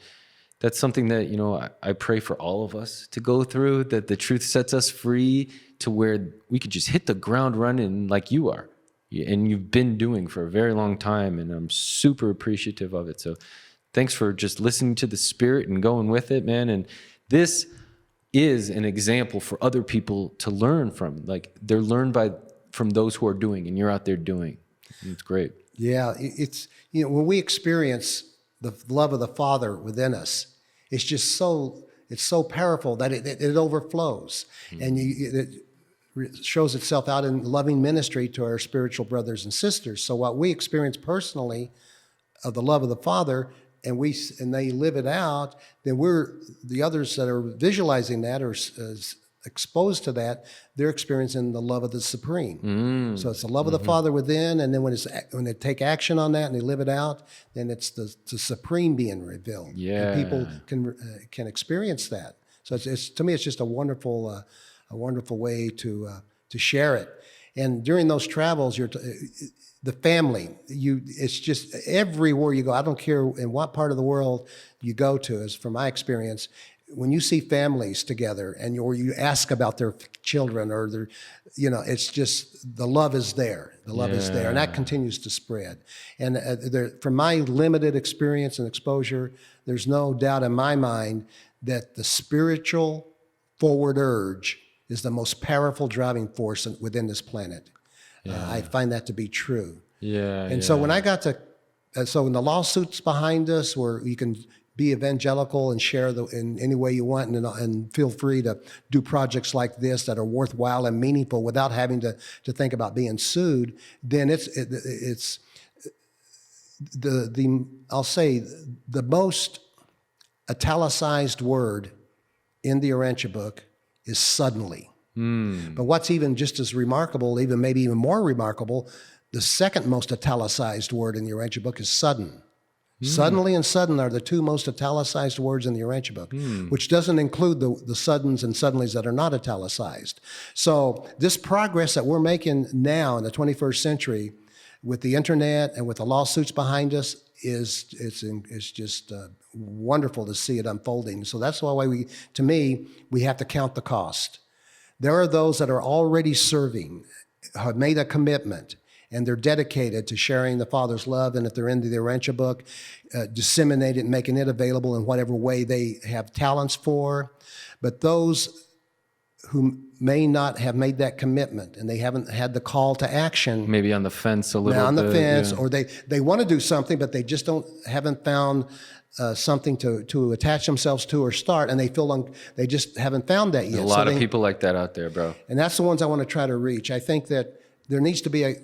that's something that, I pray for all of us to go through, that the truth sets us free to where we could just hit the ground running like you are. And you've been doing for a very long time, and I'm super appreciative of it. So thanks for just listening to the Spirit and going with it, man. And this is an example for other people to learn from. Like, they're learned from those who are doing, and you're out there doing. And it's great. Yeah, it's, when we experience the love of the Father within us, it's just it's so powerful that it overflows. Mm-hmm. And it shows itself out in loving ministry to our spiritual brothers and sisters. So what we experience personally of the love of the Father, and they live it out, then the others that are visualizing that or exposed to that, they're experiencing the love of the Supreme. So it's the love of the Father within, and then when they take action on that and they live it out, then it's the Supreme being revealed. Yeah, and people can experience that. So it's to me, it's just a wonderful way to share it. And during those travels, the family, it's just everywhere you go. I don't care in what part of the world you go to, as from my experience, when you see families together or you ask about their children or their, it's just the love is there. The love is there, and that continues to spread. And from my limited experience and exposure, there's no doubt in my mind that the spiritual forward urge is the most powerful driving force within this planet. I find that to be true. So when I got to, so when the lawsuits behind us, where you can be evangelical and share in any way you want, and feel free to do projects like this that are worthwhile and meaningful without having to think about being sued, then it's I'll say the most italicized word in the Urantia book is suddenly. But what's even just as remarkable, maybe even more remarkable, the second most italicized word in the Urantia book is sudden. Suddenly and sudden are the two most italicized words in the Urantia book, which doesn't include the suddens and suddenlies that are not italicized. So this progress that we're making now in the 21st century, with the internet and with the lawsuits behind us, it's just wonderful to see it unfolding. So that's why to me, we have to count the cost. There are those that are already serving, have made a commitment, and they're dedicated to sharing the Father's love. And if they're into the Urantia Book, disseminate it and making it available in whatever way they have talents for. But those who may not have made that commitment and they haven't had the call to action, Maybe on the fence a little bit. on the fence, yeah. or they want to do something, but they just haven't found something to attach themselves to or start, and they feel they just haven't found that yet. A lot of people like that out there, bro. And that's the ones I want to try to reach. I think that there needs to be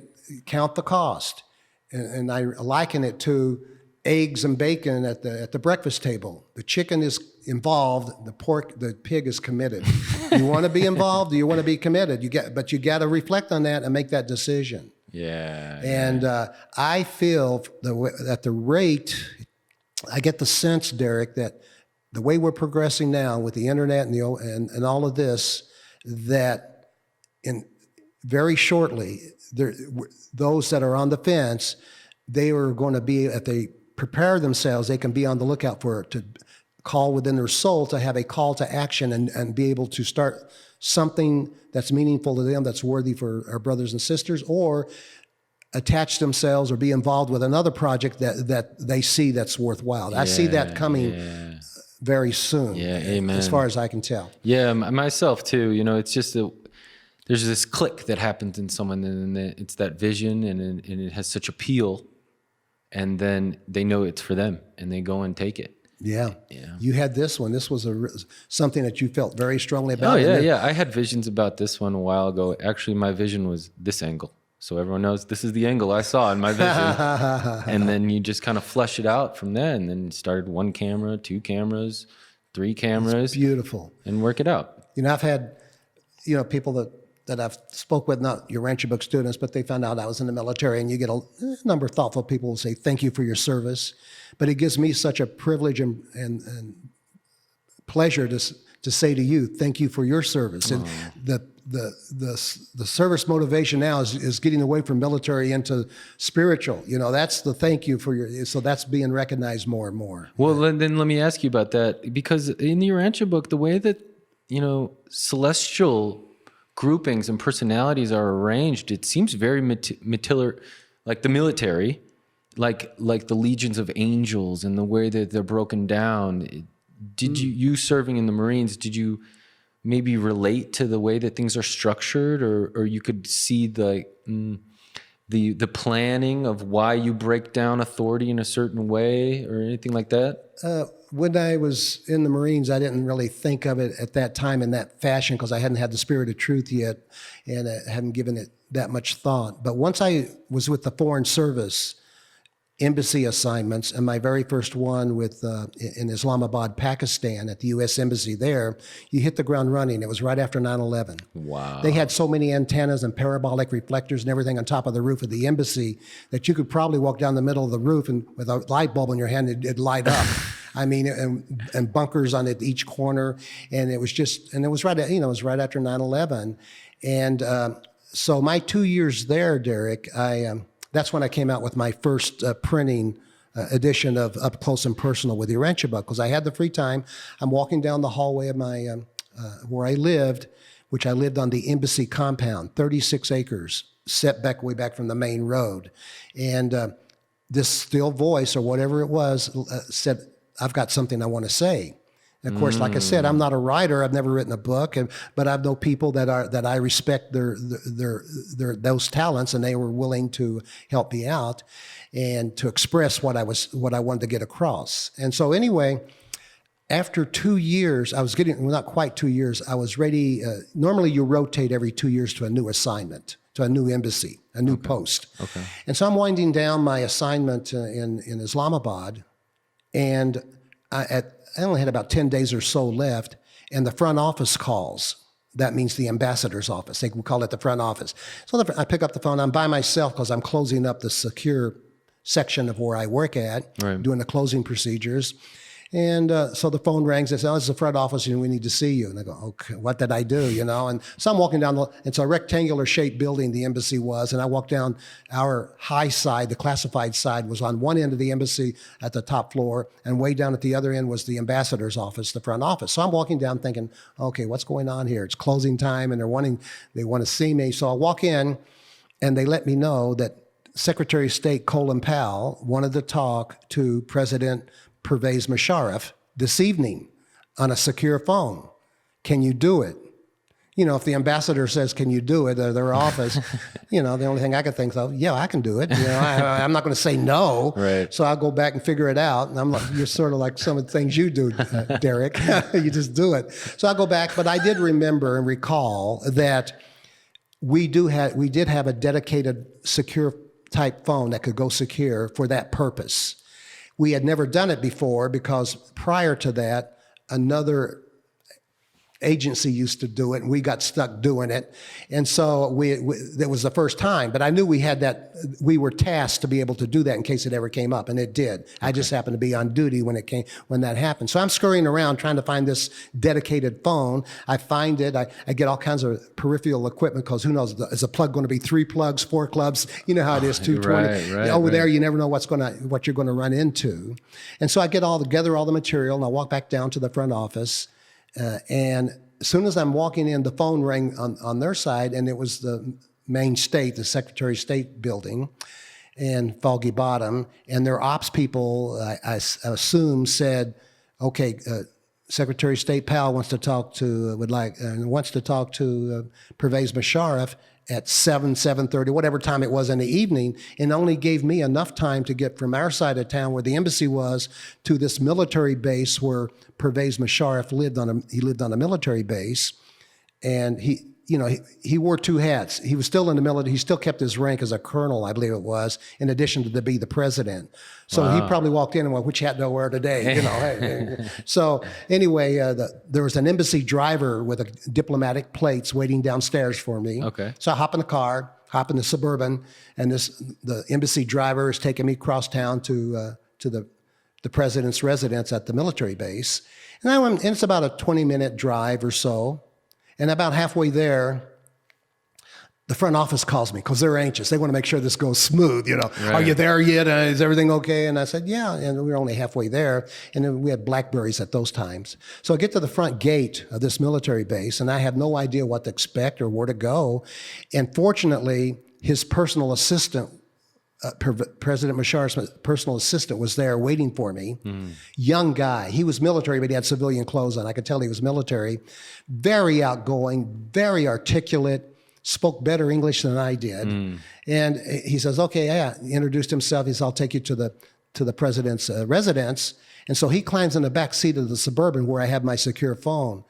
count the cost, and I liken it to eggs and bacon at the breakfast table. The chicken is involved, the pig is committed. You want to be involved? Do you want to be committed? But you got to reflect on that and make that decision. Yeah. And I feel at the rate, I get the sense, Derek, that the way we're progressing now with the internet and all of this, that very shortly, those that are on the fence, they are going to be, if they prepare themselves, they can be on the lookout to call within their soul, to have a call to action and be able to start something that's meaningful to them, that's worthy for our brothers and sisters, or attach themselves or be involved with another project that they see that's worthwhile. I see that coming very soon. Yeah, amen. As far as I can tell. Yeah, myself too. It's just there's this click that happens in someone, and it's that vision, and it has such appeal, and then they know it's for them, and they go and take it. Yeah. You had this one. This was something that you felt very strongly about. Oh, yeah. I had visions about this one a while ago. Actually, my vision was this angle. So everyone knows this is the angle I saw in my vision. And then you just kind of flesh it out from there, and then started 1 camera, 2 cameras, 3 cameras. It's beautiful. And work it out. I've had, people that I've spoke with, not Urantia Book students, but they found out I was in the military, and you get a number of thoughtful people who say, thank you for your service. But it gives me such a privilege and pleasure to say to you, thank you for your service. And the service motivation now is getting away from military into spiritual. That's the thank you for so that's being recognized more and more. Well, then let me ask you about that, because in the Urantia Book, the way that, celestial groupings and personalities are arranged, it seems very like the military, like the legions of angels, and the way that they're broken down. Did you serving in the Marines, did you maybe relate to the way that things are structured, or you could see the planning of why you break down authority in a certain way, or anything like that? When I was in the Marines, I didn't really think of it at that time in that fashion, because I hadn't had the spirit of truth yet, and I hadn't given it that much thought. But once I was with the Foreign Service, embassy assignments, and my very first one in Islamabad, Pakistan, at the U.S. Embassy there, you hit the ground running. It was right after 9/11. Wow. They had so many antennas and parabolic reflectors and everything on top of the roof of the embassy that you could probably walk down the middle of the roof, and with a light bulb in your hand, it'd light up. I mean, and bunkers on each corner, and it was right after 9/11, and so my 2 years there, Derek, that's when I came out with my first printing edition of Up Close and Personal with the Urantia Book, because I had the free time. I'm walking down the hallway of my where I lived, which I lived on the embassy compound, 36 acres, set back way back from the main road, and this still voice or whatever it was said, "I've got something I want to say." And of course, like I said, I'm not a writer. I've never written a book, but I know people that I respect their those talents, and they were willing to help me out and to express what I wanted to get across. And so anyway, after 2 years, not quite 2 years, I was ready. Normally, you rotate every 2 years to a new assignment, to a new embassy, a new post. Okay. And so I'm winding down my assignment in Islamabad, and I only had about 10 days or so left, and the front office calls. That means the ambassador's office. They call it the front office. So I pick up the phone. I'm by myself because I'm closing up the secure section of where I work at, right, doing the closing procedures. And so the phone rings. They say, "Oh, this is the front office, and we need to see you." And I go, "Okay, what did I do?" And so I'm walking down it's a rectangular shaped building, the embassy was, and I walked down our high side, the classified side was on one end of the embassy at the top floor, and way down at the other end was the ambassador's office, the front office. So I'm walking down thinking, okay, what's going on here? It's closing time, and they want to see me. So I walk in, and they let me know that Secretary of State Colin Powell wanted to talk to President Pervez Musharraf this evening on a secure phone. Can you do it? If the ambassador says, "Can you do it?" at their office, the only thing I could think of, yeah, I can do it. I'm not going to say no. Right. So I'll go back and figure it out. And I'm like, you're sort of like some of the things you do, Derek. You just do it. So I'll go back. But I did remember and recall that we did have a dedicated secure type phone that could go secure for that purpose. We had never done it before because prior to that, another agency used to do it, and we got stuck doing it. And so that was the first time. But I knew we were tasked to be able to do that in case it ever came up, and it did. Okay. I just happened to be on duty when that happened. So I'm scurrying around trying to find this dedicated phone. I find it. I get all kinds of peripheral equipment because who knows, is a plug going to be 3 plugs, 4 plugs? You know how it is, 220. Right, Over there, you never know what you're going to run into. And so I gather all the material, and I walk back down to the front office. And as soon as I'm walking in, the phone rang on their side, and it was the the Secretary of State building in Foggy Bottom. And their ops people, I assume, said, "Okay, Secretary of State Powell wants to talk to Pervez Musharraf at 7:30, whatever time it was in the evening," and only gave me enough time to get from our side of town where the embassy was to this military base where Pervez Musharraf lived on a military base. And he wore 2 hats. He was still in the military. He still kept his rank as a colonel, I believe it was, in addition to be the president. So Wow. He probably walked in and went, "Which hat do I wear today?" Hey. So anyway, there was an embassy driver with diplomatic plates waiting downstairs for me. Okay. So I hop in the car, hop in the Suburban, and the embassy driver is taking me across town to the president's residence at the military base. And it's about a 20-minute drive or so. And about halfway there, the front office calls me because they're anxious. They want to make sure this goes smooth. Right. "Are you there yet? Is everything okay?" And I said, "Yeah." And we were only halfway there. And then we had BlackBerries at those times. So I get to the front gate of this military base, and I have no idea what to expect or where to go. And fortunately, his personal assistant, President Musharraf's personal assistant, was there waiting for me. Young guy. He was military, but he had civilian clothes on. I could tell he was military. Very outgoing, very articulate, spoke better English than I did. And he says, "Okay, yeah." He introduced himself. He says, "I'll take you to the president's residence." And so he climbs in the back seat of the Suburban where I have my secure phone.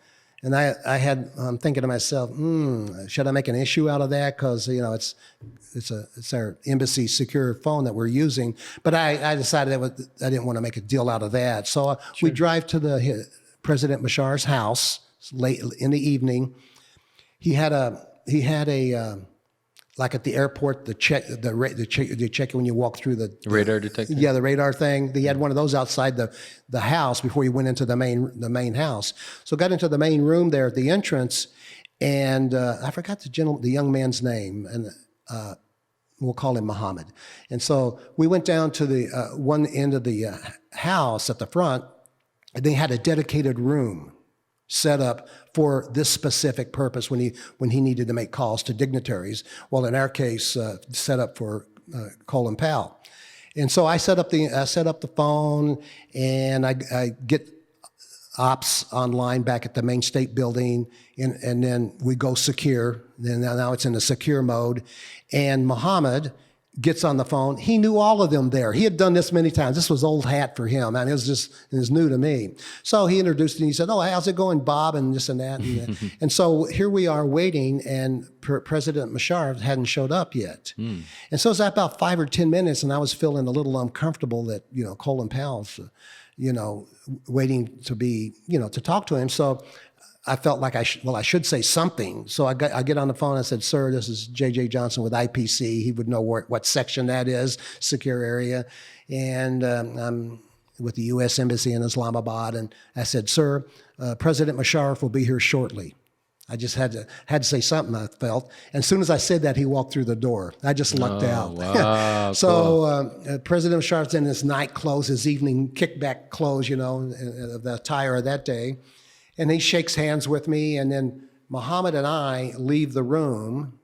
And I'm thinking to myself, should I make an issue out of that? Because it's our embassy secure phone that we're using. But I decided I didn't want to make a deal out of that. So we drive to President Musharraf's house late in the evening. He had a like at the airport, the check when you walk through the radar detector. Yeah, the radar thing. They had one of those outside the house before you went into the main house. So got into the main room there at the entrance, and I forgot the young man's name, and we'll call him Muhammad. And so we went down to the one end of the house at the front, and they had a dedicated room set up for this specific purpose when he needed to make calls to dignitaries. Well, in our case, set up for Colin Powell. And so I set up the phone, and I get ops online back at the main state building, and then we go secure. Then now it's in a secure mode, and Muhammad gets on the phone. He knew all of them there. He had done this many times. This was old hat for him, and it was new to me. So he introduced me. He said, "Oh, how's it going, Bob?" and this and that. And so here we are waiting, and President Musharraf hadn't showed up yet. And so it's about 5 or 10 minutes, and I was feeling a little uncomfortable that Colin Powell's waiting to talk to him. So I felt like I should say something. So I get on the phone. I said, "Sir, this is J.J. Johnson with IPC." He would know what section that is, secure area. And with the U.S. Embassy in Islamabad, and I said, "Sir, President Musharraf will be here shortly." I just had to say something, I felt. And as soon as I said that, he walked through the door. I just lucked out. Wow, So President Musharraf's in his night clothes, his evening kickback clothes, the attire of that day. And he shakes hands with me, and then Muhammad and I leave the room,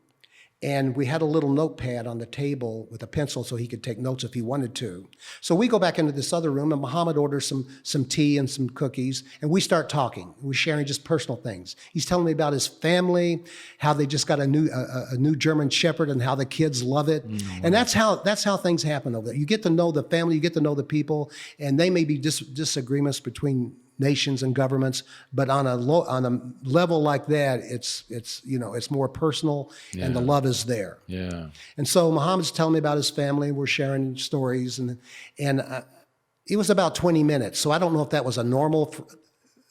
and we had a little notepad on the table with a pencil so he could take notes if he wanted to. So we go back into this other room, and Muhammad orders some tea and some cookies, and we start talking. We're sharing just personal things. He's telling me about his family, how they just got a new German Shepherd, and how the kids love it. Mm-hmm. And that's how things happen over there. You get to know the family, you get to know the people, and they may be disagreements between nations and governments, but on a level like that, it's more personal, and the love is there. Yeah. And so Muhammad's telling me about his family. We're sharing stories, and it was about 20 minutes. So I don't know if that was a normal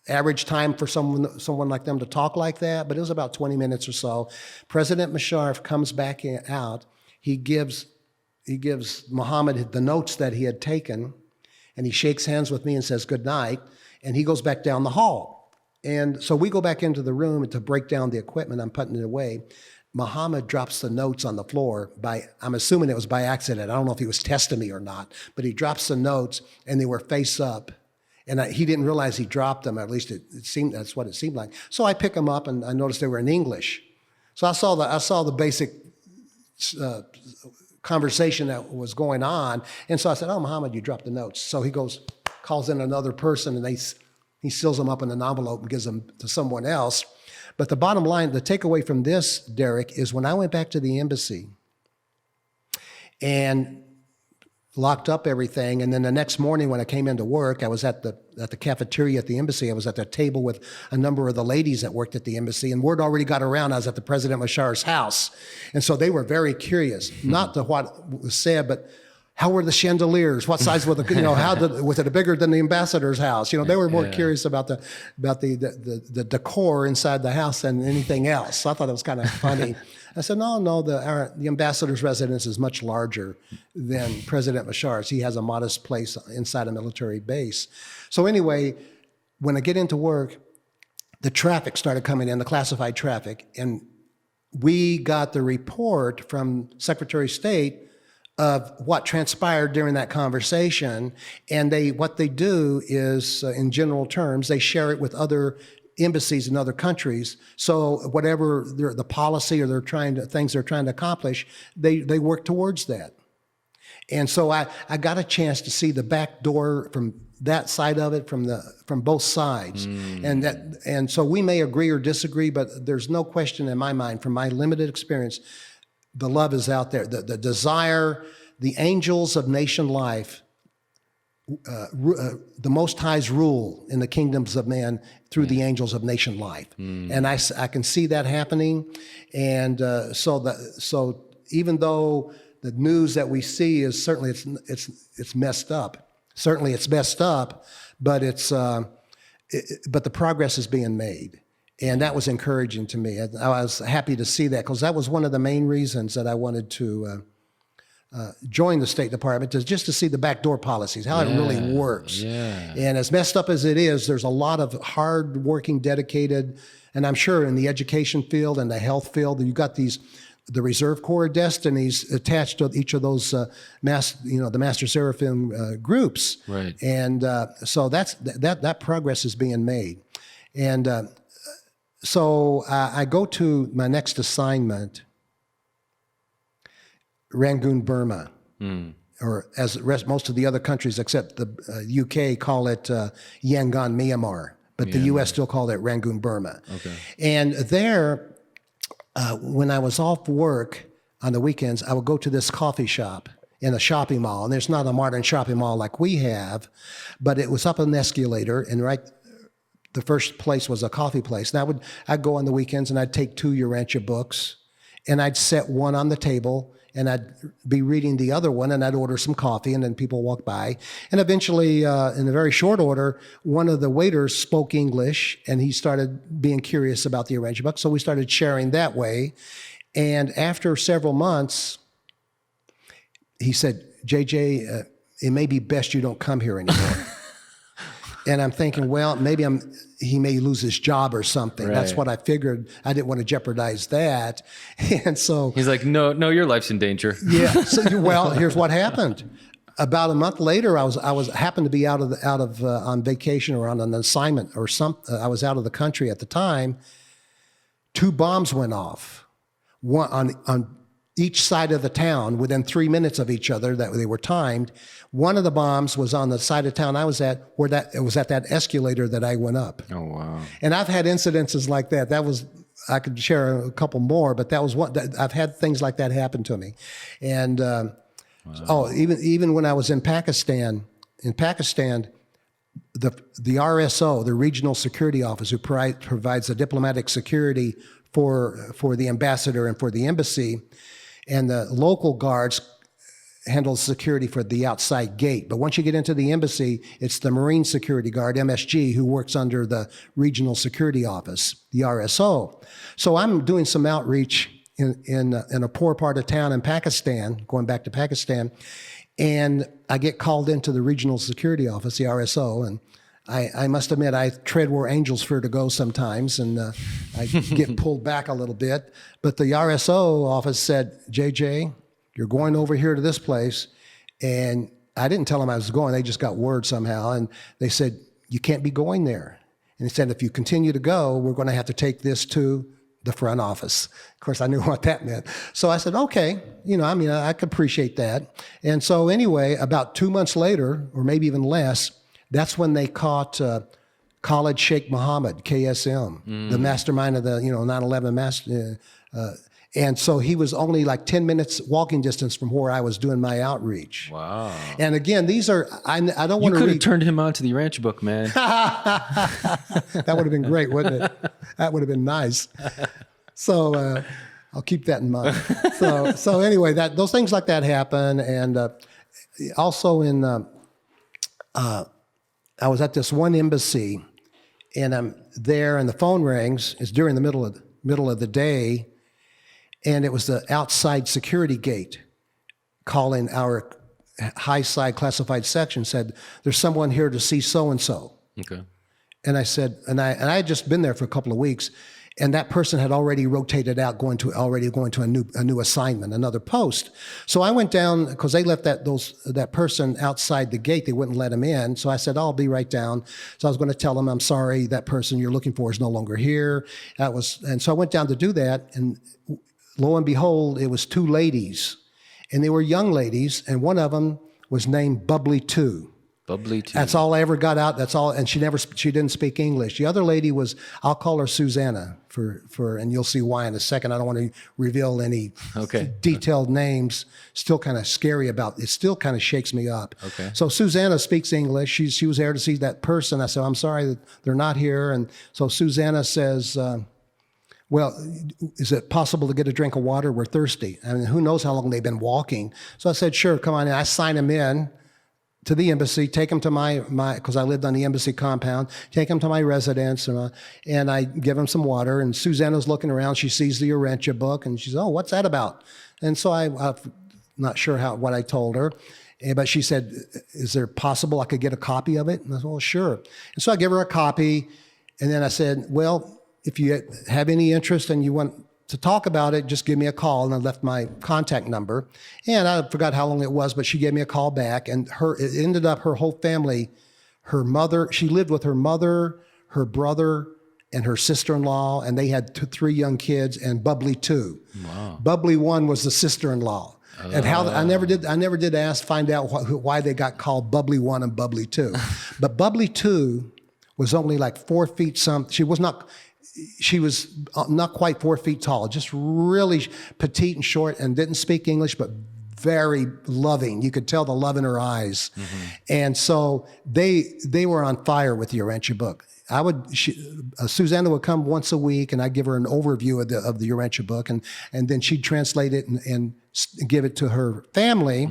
average time for someone like them to talk like that, but it was about 20 minutes or so. President Musharraf comes back out. He gives Muhammad the notes that he had taken, and he shakes hands with me and says good night. And he goes back down the hall. And so we go back into the room to break down the equipment. I'm putting it away. Muhammad drops the notes on the floor I'm assuming it was by accident. I don't know if he was testing me or not, but he drops the notes, and they were face up. And he didn't realize he dropped them. At least that's what it seemed like. So I pick them up, and I noticed they were in English. So I saw the basic conversation that was going on. And so I said, "Oh, Muhammad, you dropped the notes." So he calls in another person, and he seals them up in an envelope and gives them to someone else. But the bottom line, the takeaway from this, Derek, is when I went back to the embassy and locked up everything, and then the next morning when I came into work, I was at the cafeteria at the embassy. I was at the table with a number of the ladies that worked at the embassy, and word already got around I was at the President Musharraf's house. And so they were very curious, not to what was said, but how were the chandeliers? What size were was it bigger than the ambassador's house? They were more curious about the decor inside the house than anything else. So I thought it was kind of funny. I said, no, the ambassador's residence is much larger than President Musharraf's. He has a modest place inside a military base. So anyway, when I get into work, the traffic started coming in, the classified traffic, and we got the report from Secretary of State of what transpired during that conversation. And what they do is, in general terms, they share it with other embassies in other countries. So whatever the policy or things they're trying to accomplish, they work towards that. And so I got a chance to see the back door from that side of it, from both sides. And so we may agree or disagree, but there's no question in my mind, from my limited experience, the love is out there. The desire, the angels of nation life, the Most High's rule in the kingdoms of man through the angels of nation life. And I can see that happening. And so even though the news that we see is certainly it's messed up. Certainly it's messed up, but but the progress is being made. And that was encouraging to me. I was happy to see that, because that was one of the main reasons that I wanted to join the State Department, just to see the backdoor policies, how it really works. Yeah. And as messed up as it is, there's a lot of hard-working, dedicated, and I'm sure in the education field and the health field, you've got the Reserve Corps of Destinies attached to each of those the Master Seraphim groups. Right. And so that progress is being made. And so I go to my next assignment, Rangoon, Burma, or as most of the other countries except the UK call it Yangon, Myanmar, but the US still call it Rangoon, Burma. Okay. And there, when I was off work on the weekends, I would go to this coffee shop in a shopping mall. And there's not a modern shopping mall like we have, but it was up an escalator, and the first place was a coffee place. And I'd go on the weekends, and I'd take 2 Urantia books, and I'd set one on the table, and I'd be reading the other one, and I'd order some coffee, and then people walk by. And eventually, in a very short order, one of the waiters spoke English, and he started being curious about the Urantia book. So we started sharing that way. And after several months, he said, "JJ, it may be best you don't come here anymore." And I'm thinking, well, maybe he may lose his job or something. Right. That's what I figured. I didn't want to jeopardize that. And so He's like, no, your life's in danger. yeah. So well, here's what happened. About a month later, I happened to be out of on vacation or on an assignment or something. I was out of the country at the time. 2 bombs went off, one on each side of the town within 3 minutes of each other. That they were timed. One of the bombs was on the side of town I was at, it was at that escalator that I went up. Oh, wow. And I've had incidences like that. I could share a couple more, but that was one. I've had things like that happen to me. And even when I was in Pakistan, the RSO, the Regional Security Office, who provides the diplomatic security for the ambassador and for the embassy, and the local guards handles security for the outside gate. But once you get into the embassy, it's the Marine Security Guard, MSG, who works under the Regional Security Office, the RSO. So I'm doing some outreach in a poor part of town in Pakistan, going back to Pakistan, and I get called into the Regional Security Office, the RSO, and I must admit I tread where angels fear to go sometimes, and I get pulled back a little bit. But the RSO office said, JJ, you're going over here to this place. And I didn't tell them I was going. They just got word somehow. And they said, you can't be going there. And they said, if you continue to go, we're going to have to take this to the front office. Of course, I knew what that meant. So I said, okay, I could appreciate that. And so anyway, about 2 months later, or maybe even less, that's when they caught Khalid Sheikh Mohammed, KSM, the mastermind of the 9/11 master. And so he was only like 10 minutes walking distance from where I was doing my outreach. Wow. And again, these are, I don't want to You could have turned him on to the Urantia Book, man. That would have been great, wouldn't it? That would have been nice. So I'll keep that in mind. So anyway, those things like that happen. And also I was at this one embassy, and I'm there, and the phone rings. It's during the middle of the day, and it was the outside security gate calling our high side classified section. Said, "There's someone here to see so and so." Okay. And I said, and I had just been there for a couple of weeks, and that person had already rotated out, going to a new assignment, another post. So I went down because they left that person outside the gate. They wouldn't let him in. So I said, I'll be right down. So I was going to tell them, I'm sorry, that person you're looking for is no longer here. And so I went down to do that, and lo and behold, it was 2 ladies, and they were young ladies, and one of them was named Bubbly 2. Bubbly too. That's all I ever got out. That's all, and she didn't speak English. The other lady I'll call her Susanna and you'll see why in a second. I don't want to reveal any detailed names. Still kind of scary it still kind of shakes me up. Okay. So Susanna speaks English. She was there to see that person. I said, I'm sorry that they're not here. And so Susanna says, well, is it possible to get a drink of water? We're thirsty. I mean, who knows how long they've been walking. So I said, sure, come on in. I sign them in to the embassy, take them to my because I lived on the embassy compound, take them to my residence, and I give them some water. And Susanna's looking around. She sees the Urantia book, and she's, oh, what's that about? And so I'm not sure what I told her, but she said, is there possible I could get a copy of it? And I said, well, sure. And so I give her a copy, and then I said, well, if you have any interest and you want to talk about it, just give me a call. And I left my contact number. And I forgot how long it was, but she gave me a call back. And it ended up her whole family, her mother, she lived with her mother, her brother, and her sister-in-law, and they had 3 young kids, and Bubbly 2. Wow. Bubbly 1 was the sister-in-law. And how I never did find out why they got called Bubbly 1 and Bubbly 2. But Bubbly 2 was only like 4 feet something. She was not quite 4 feet tall, just really petite and short, and didn't speak English, but very loving. You could tell the love in her eyes. Mm-hmm. And so they were on fire with the Urantia book. Susanna would come once a week, and I'd give her an overview of the Urantia book, and then she'd translate it and give it to her family,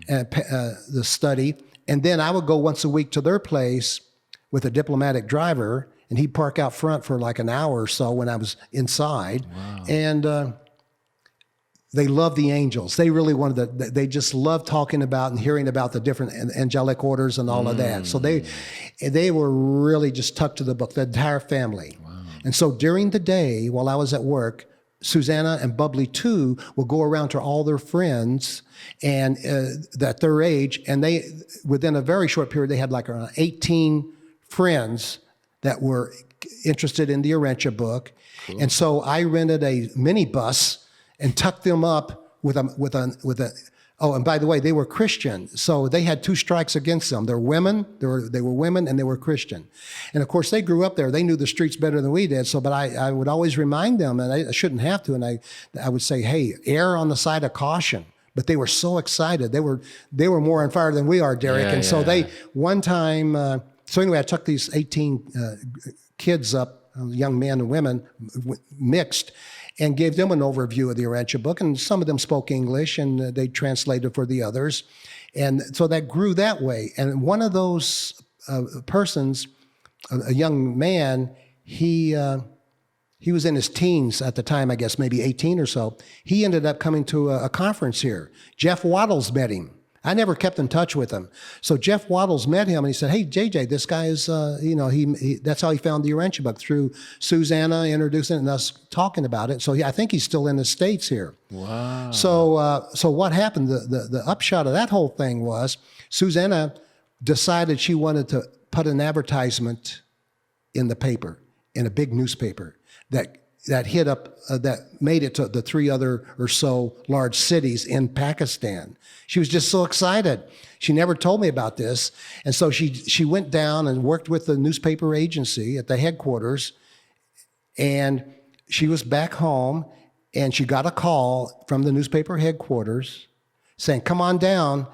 the study. And then I would go once a week to their place with a diplomatic driver, and he'd park out front for like an hour or so when I was inside. Wow. And They loved the angels. They really wanted to, they just loved talking about and hearing about the different angelic orders and all of that. So they were really just tucked to the book, the entire family. Wow. And so during the day, while I was at work, Susanna and Bubbly too will go around to all their friends and at their age, and they, within a very short period, they had like around 18 friends that were interested in the Urantia book. Cool. And so I rented a minibus and tucked them up with a. Oh, and by the way, they were Christian, so they had two strikes against them. They're women. They were women, and they were Christian. And of course, they grew up there. They knew the streets better than we did. So, but I would always remind them, and I shouldn't have to. And I would say, hey, err on the side of caution. But they were so excited. They were more on fire than we are, Derek. And so they one time. So anyway, I took these 18 kids up, young men and women, mixed, and gave them an overview of the Urantia book. And some of them spoke English, and they translated for the others. And so that grew that way. And one of those persons, a young man, he was in his teens at the time, I guess, maybe 18 or so. He ended up coming to a conference here. Jeff Waddles met him. I never kept in touch with him. So Jeff Waddles met him, and he said, hey, JJ, this guy is, that's how he found the Urantia book, through Susanna introducing it and us talking about it. So I think he's still in the States here. Wow. So what happened, the upshot of that whole thing was Susanna decided she wanted to put an advertisement in the paper, in a big newspaper, that hit up, that made it to the 3 other or so large cities in Pakistan. She was just so excited. She never told me about this. And so she went down and worked with the newspaper agency at the headquarters. And she was back home, and she got a call from the newspaper headquarters saying, come on down.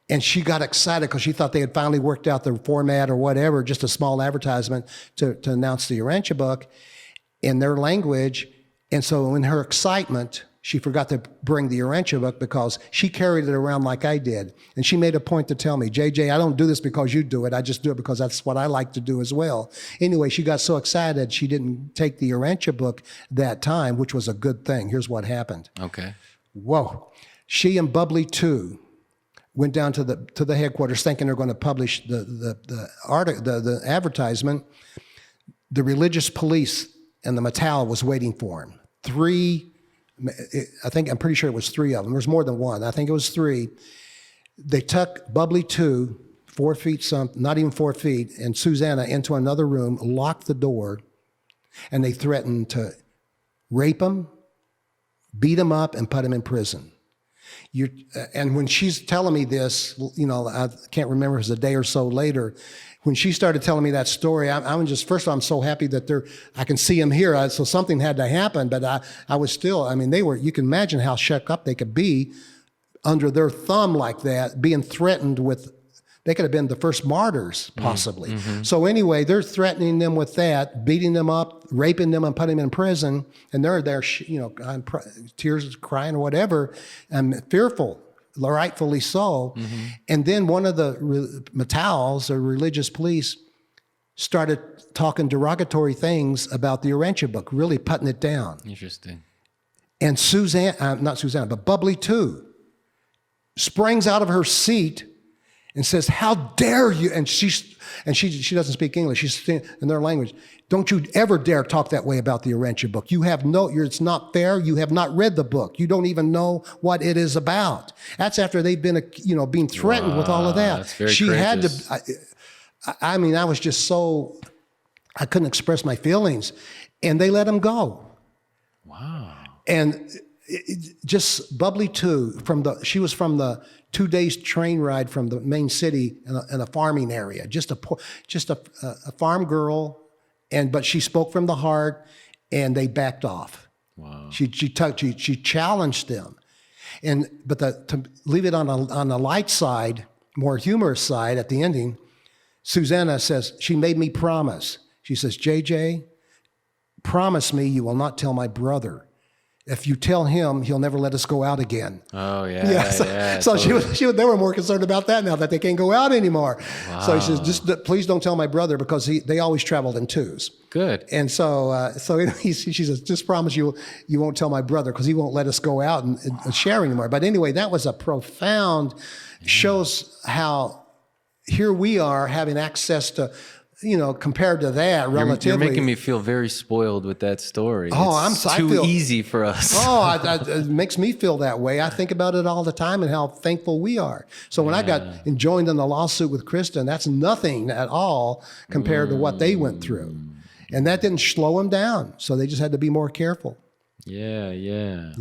And she got excited because she thought they had finally worked out the format or whatever, just a small advertisement to announce the Urantia book in their language. And so in her excitement, she forgot to bring the Urantia book because she carried it around like I did. And she made a point to tell me, JJ, I don't do this because you do it. I just do it because that's what I like to do as well. Anyway, she got so excited she didn't take the Urantia book that time, which was a good thing. Here's what happened. Okay. Whoa. She and Bubbly too went down to the headquarters thinking they're going to publish the advertisement. The religious police and the Mattel was waiting for him. I'm pretty sure it was 3 of them. There's more than one. I think it was 3. They took Bubbly 2, 4 feet not even 4 feet, and Susanna into another room, locked the door, and they threatened to rape him, beat him up, and put him in prison. And when she's telling me this, I can't remember, it was a day or so later, when she started telling me that story, I'm just, first of all, I'm so happy that I can see them here. So something had to happen, but I was still, you can imagine how shook up they could be under their thumb like that, being threatened with, they could have been the first martyrs, possibly. Mm-hmm. So anyway, they're threatening them with that, beating them up, raping them, and putting them in prison. And they're there, tears, crying or whatever, and fearful, rightfully so. Mm-hmm. And then one of the Matals, or religious police, started talking derogatory things about the Urantia book, really putting it down. Interesting. And not Susanna, but Bubbly too, springs out of her seat and says, how dare you? And she doesn't speak English. She's in their language. Don't you ever dare talk that way about the Urantia book. It's not fair. You have not read the book. You don't even know what it is about. That's after they've been, being threatened with all of that. That's very courageous. Had to, I was just so, I couldn't express my feelings. And they let him go. Wow. And just Bubbly too, she was from the 2 days train ride from the main city in a farming area, just a farm girl, but she spoke from the heart, and they backed off. Wow. She challenged them, but to leave it on a light side, more humorous side at the ending, Susanna says, she made me promise. She says, JJ, promise me you will not tell my brother. if you tell him, he'll never let us go out again. Oh yeah, Yeah. So totally. they were more concerned about that now that they can't go out anymore. Wow. So he says, just please don't tell my brother, because they always traveled in twos. Good. And so she says, just promise you won't tell my brother, because he won't let us go out and share anymore. But anyway, that was a profound, shows how here we are having access to, compared to that, relatively. You're making me feel very spoiled with that story. Oh, it's too easy for us. It makes me feel that way. I think about it all the time and how thankful we are. So when I got joined in the lawsuit with Kristen, that's nothing at all compared to what they went through. And that didn't slow them down. So they just had to be more careful. Yeah.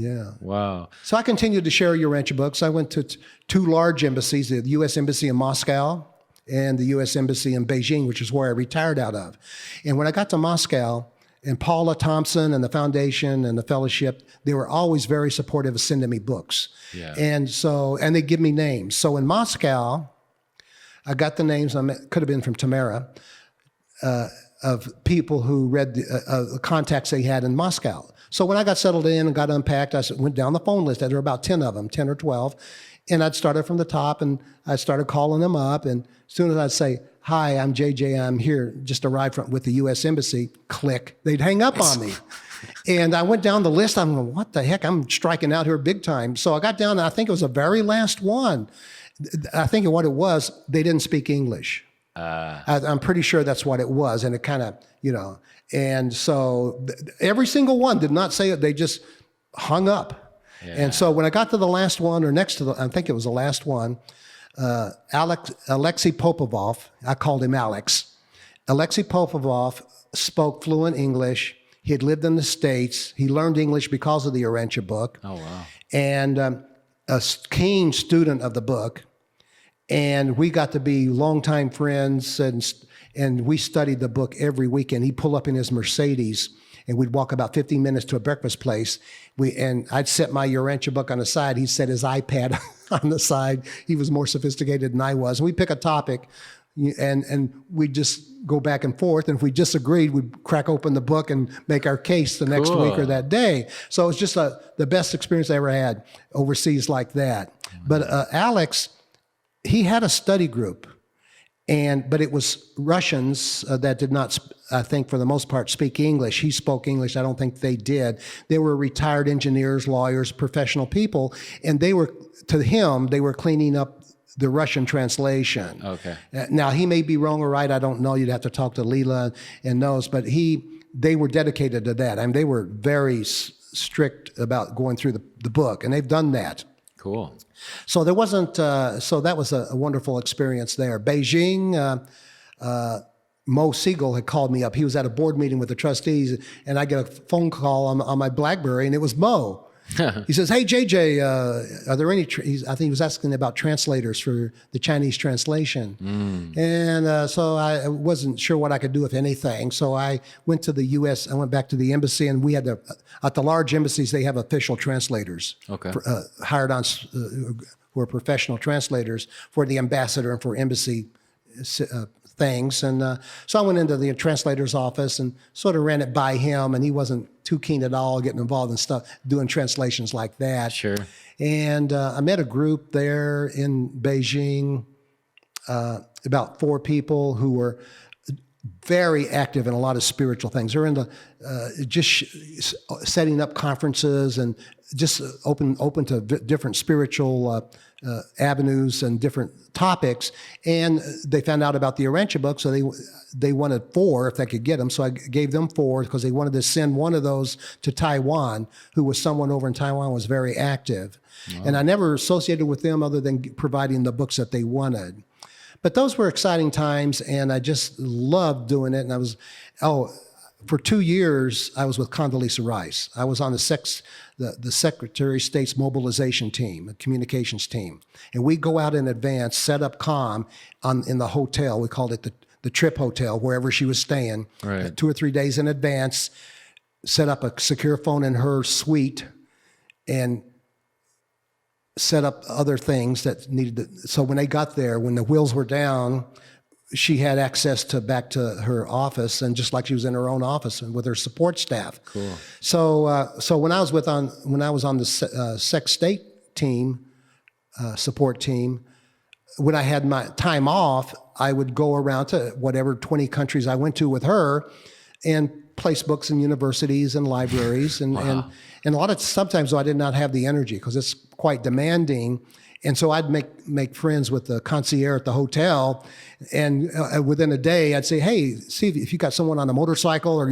Wow. So I continued to share Urantia books. I went to two large embassies, the U.S. Embassy in Moscow and the U.S. Embassy in Beijing, which is where I retired out of. And when I got to Moscow, and Paula Thompson and the foundation and the fellowship, they were always very supportive of sending me books. Yeah. And they give me names. So in Moscow, I got the names, could have been from Tamara, of people who read the contacts they had in Moscow. So when I got settled in and got unpacked, I went down the phone list. There were about 10 of them, 10 or 12. And I'd started from the top, and I started calling them up. And as soon as I'd say, "Hi, I'm JJ. I'm here, just arrived with the U.S. Embassy," click, they'd hang up on me. And I went down the list. I'm going, what the heck? I'm striking out here big time. So I got down, and I think it was the very last one. I think what it was, they didn't speak English. I'm pretty sure that's what it was. And it kind of, and so every single one did not say it. They just hung up. Yeah. And so when I got to the last one, or next to I think it was the last one, Alexei Popovov, I called him Alex. Alexei Popovov spoke fluent English. He had lived in the States. He learned English because of the Urantia book. Oh, wow. And a keen student of the book. And we got to be longtime friends, and we studied the book every weekend. He'd pull up in his Mercedes, and we'd walk about 15 minutes to a breakfast place. And I'd set my Urantia book on the side. He'd set his iPad on the side. He was more sophisticated than I was. And we'd pick a topic, and we'd just go back and forth. And if we disagreed, we'd crack open the book and make our case the next week or that day. So it was just the best experience I ever had overseas like that. But Alex, he had a study group, but it was Russians that did not, I think for the most part, speak English. He spoke English. I don't think they did. They were retired engineers, lawyers, professional people, and they were cleaning up the Russian translation. Okay. Now, he may be wrong or right. I don't know. You'd have to talk to Leela and those, but they were dedicated to that. I mean, they were very strict about going through the book, and they've done that. Cool. So there wasn't. So that was a wonderful experience there. Beijing. Mo Siegel had called me up. He was at a board meeting with the trustees, and I get a phone call on my BlackBerry, and it was Mo. He says, "Hey JJ, are there any?" I think he was asking about translators for the Chinese translation, and so I wasn't sure what I could do, if anything. So I went to the U.S. I went back to the embassy, and we had at the large embassies they have official translators, hired on who are professional translators for the ambassador and for embassy things. And so I went into the translator's office and sort of ran it by him, and he wasn't too keen at all getting involved in stuff, doing translations like that. Sure. And I met a group there in Beijing, about 4 people who were very active in a lot of spiritual things. They're into just setting up conferences and just open to different spiritual avenues and different topics. And they found out about the Urantia book, so they wanted 4 if they could get them. So I gave them 4 because they wanted to send one of those to Taiwan, who was someone over in Taiwan was very active. Wow. And I never associated with them other than providing the books that they wanted. But those were exciting times, and I just loved doing it. And for 2 years, I was with Condoleezza Rice. I was on the Secretary of State's mobilization team, a communications team. And we go out in advance, set up comm in the hotel. We called it the Trip Hotel, wherever she was staying. Right. 2 or 3 days in advance, set up a secure phone in her suite, and set up other things that needed to. So when they got there, when the wheels were down, she had access to back to her office, and just like she was in her own office and with her support staff. Cool. So when I was on the Sec State team, support team, when I had my time off, I would go around to whatever 20 countries I went to with her, and place books in universities and libraries, and and a lot of sometimes though I did not have the energy because it's quite demanding. And so I'd make friends with the concierge at the hotel, and within a day I'd say, "Hey, see if you got someone on a motorcycle, or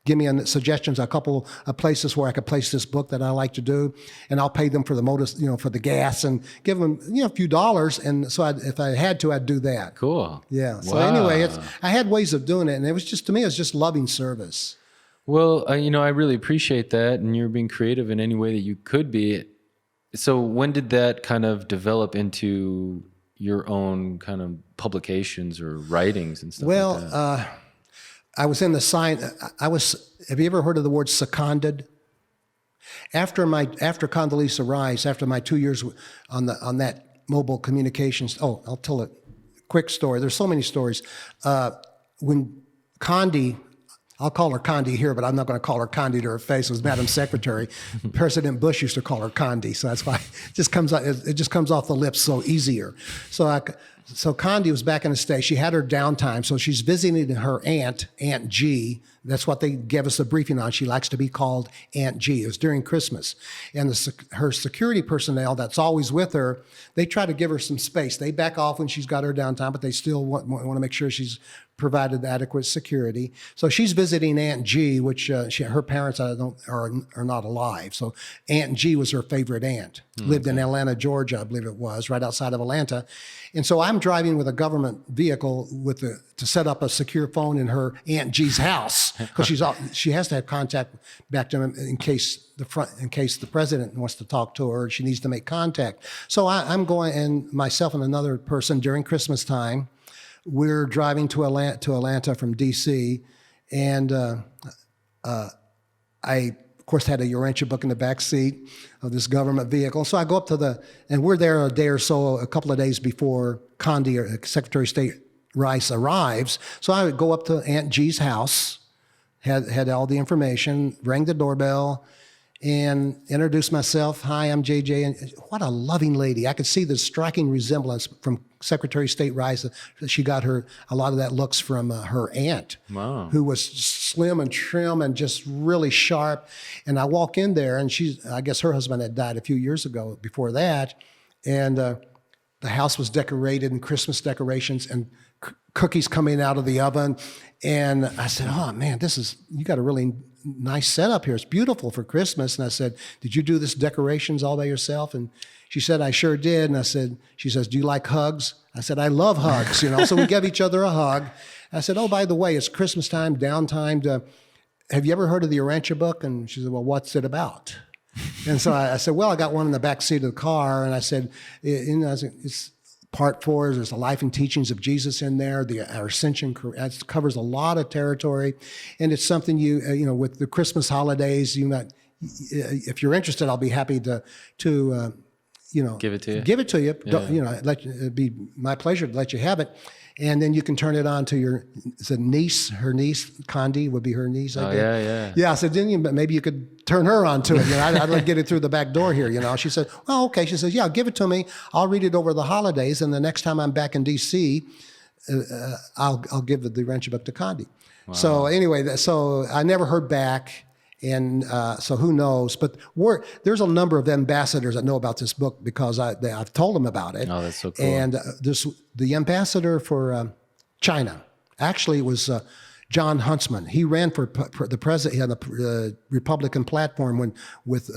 give me suggestions, a couple of places where I could place this book that I like to do, and I'll pay them for the motor, for the gas, and give them a few dollars." And so if I had to, I'd do that. Cool. Yeah. So Wow. anyway, I had ways of doing it, and it was just, to me, it was just loving service. Well, I really appreciate that, and you're being creative in any way that you could be. So when did that kind of develop into your own kind of publications or writings and stuff like that? I was in the sign. Have you ever heard of the word seconded? After Condoleezza Rice, after my 2 years on that mobile communications. Oh, I'll tell a quick story. There's so many stories. When Condi, I'll call her Condi here, but I'm not going to call her Condi to her face. It was Madam Secretary. President Bush used to call her Condi, so that's why it just comes off the lips so easier. So Condi was back in the States. She had her downtime, so she's visiting her Aunt G. That's what they gave us a briefing on. She likes to be called Aunt G. It was during Christmas. And her security personnel that's always with her, they try to give her some space. They back off when she's got her downtime, but they still want to make sure she's provided adequate security. So she's visiting Aunt G, which her parents are not alive. So Aunt G was her favorite aunt. Lived in Atlanta, Georgia, I believe it was, right outside of Atlanta. And so I'm driving with a government vehicle to set up a secure phone in her Aunt G's house, because she has to have contact back to him in case the president wants to talk to her. She needs to make contact. So I'm going, and myself and another person during Christmas time, we're driving to Atlanta from D.C., and I, of course, had a Urantia book in the back seat of this government vehicle. So I go up and we're there a day or so, a couple of days before Condi, or Secretary of State Rice, arrives. So I would go up to Aunt G's house, had all the information, rang the doorbell, and introduced myself. "Hi, I'm JJ." And what a loving lady. I could see the striking resemblance from Secretary of State Rice. She got a lot of that looks from her aunt, Wow. who was slim and trim and just really sharp. And I walk in there, and I guess her husband had died a few years ago before that. And the house was decorated in Christmas decorations and cookies coming out of the oven. And I said, "Oh man, you got a really nice setup here. It's beautiful for Christmas." And I said, "Did you do this decorations all by yourself?" And she said, "I sure did." And she says, "Do you like hugs?" I said, "I love hugs." So we gave each other a hug. I said, "Oh, by the way, it's Christmas time, downtime. Have you ever heard of the Urantia Book?" And she said, "Well, what's it about?" And so I said, "Well, I got one in the back seat of the car." And I said, "It's Part 4, there's the life and teachings of Jesus in there. Our ascension covers a lot of territory, and it's something with the Christmas holidays. If you're interested, I'll be happy to Give it to you. Give it to you. Yeah. It'd be my pleasure to let you have it, and then you can turn it on to her niece. Condi would be her niece. Oh, yeah. Yeah, I said, maybe you could turn her on to it. I'd like to get it through the back door here. She said, "Well, okay." She says, "Yeah, give it to me. I'll read it over the holidays, and the next time I'm back in D.C., I'll give the Urantia Book to Condi." Wow. So anyway, so I never heard back. And so who knows? But there's a number of ambassadors that know about this book because I've told them about it. Oh, that's so cool. And the ambassador for China actually was John Huntsman. He ran for the president. He had a Republican platform with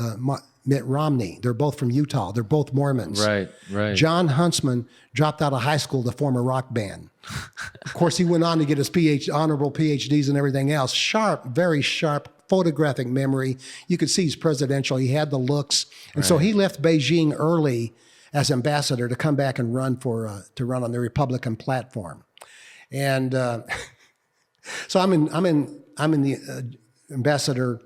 Mitt Romney. They're both from Utah. They're both Mormons. Right. John Huntsman dropped out of high school to form a rock band. Of course, he went on to get his honorable PhDs and everything else. Very sharp photographic memory. You could see he's presidential. He had the looks. And so he left Beijing early as ambassador to come back and run on the Republican platform. And so I'm in the Ambassador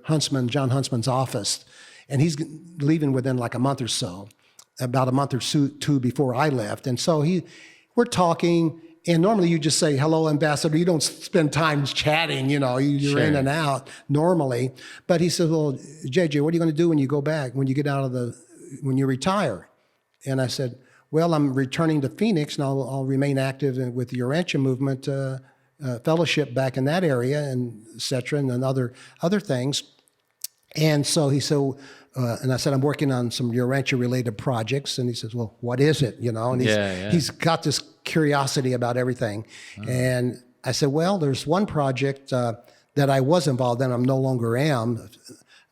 John Huntsman's office, and he's leaving within like a month or so, about a month or two before I left. And so we're talking, And normally you just say, hello, ambassador. You don't spend time chatting, you're in and out normally. But he said, well, JJ, what are you going to do when you go back, when you retire? And I said, well, I'm returning to Phoenix, and I'll remain active with the Urantia movement fellowship back in that area, and et cetera, and then other things. And so he said, and I said, I'm working on some Urantia-related projects. And he says, well, what is it? And he's got this curiosity about everything. And I said, well, there's one project that I was involved in, I no longer am,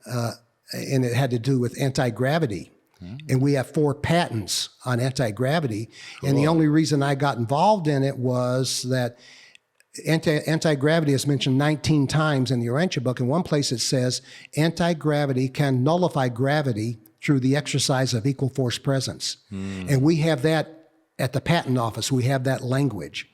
and it had to do with anti-gravity. And we have 4 patents on anti-gravity. Cool. And the only reason I got involved in it was that anti-gravity is mentioned 19 times in the Urantia book. In one place it says, anti-gravity can nullify gravity through the exercise of equal force presence. And we have that at the patent office. We have that language.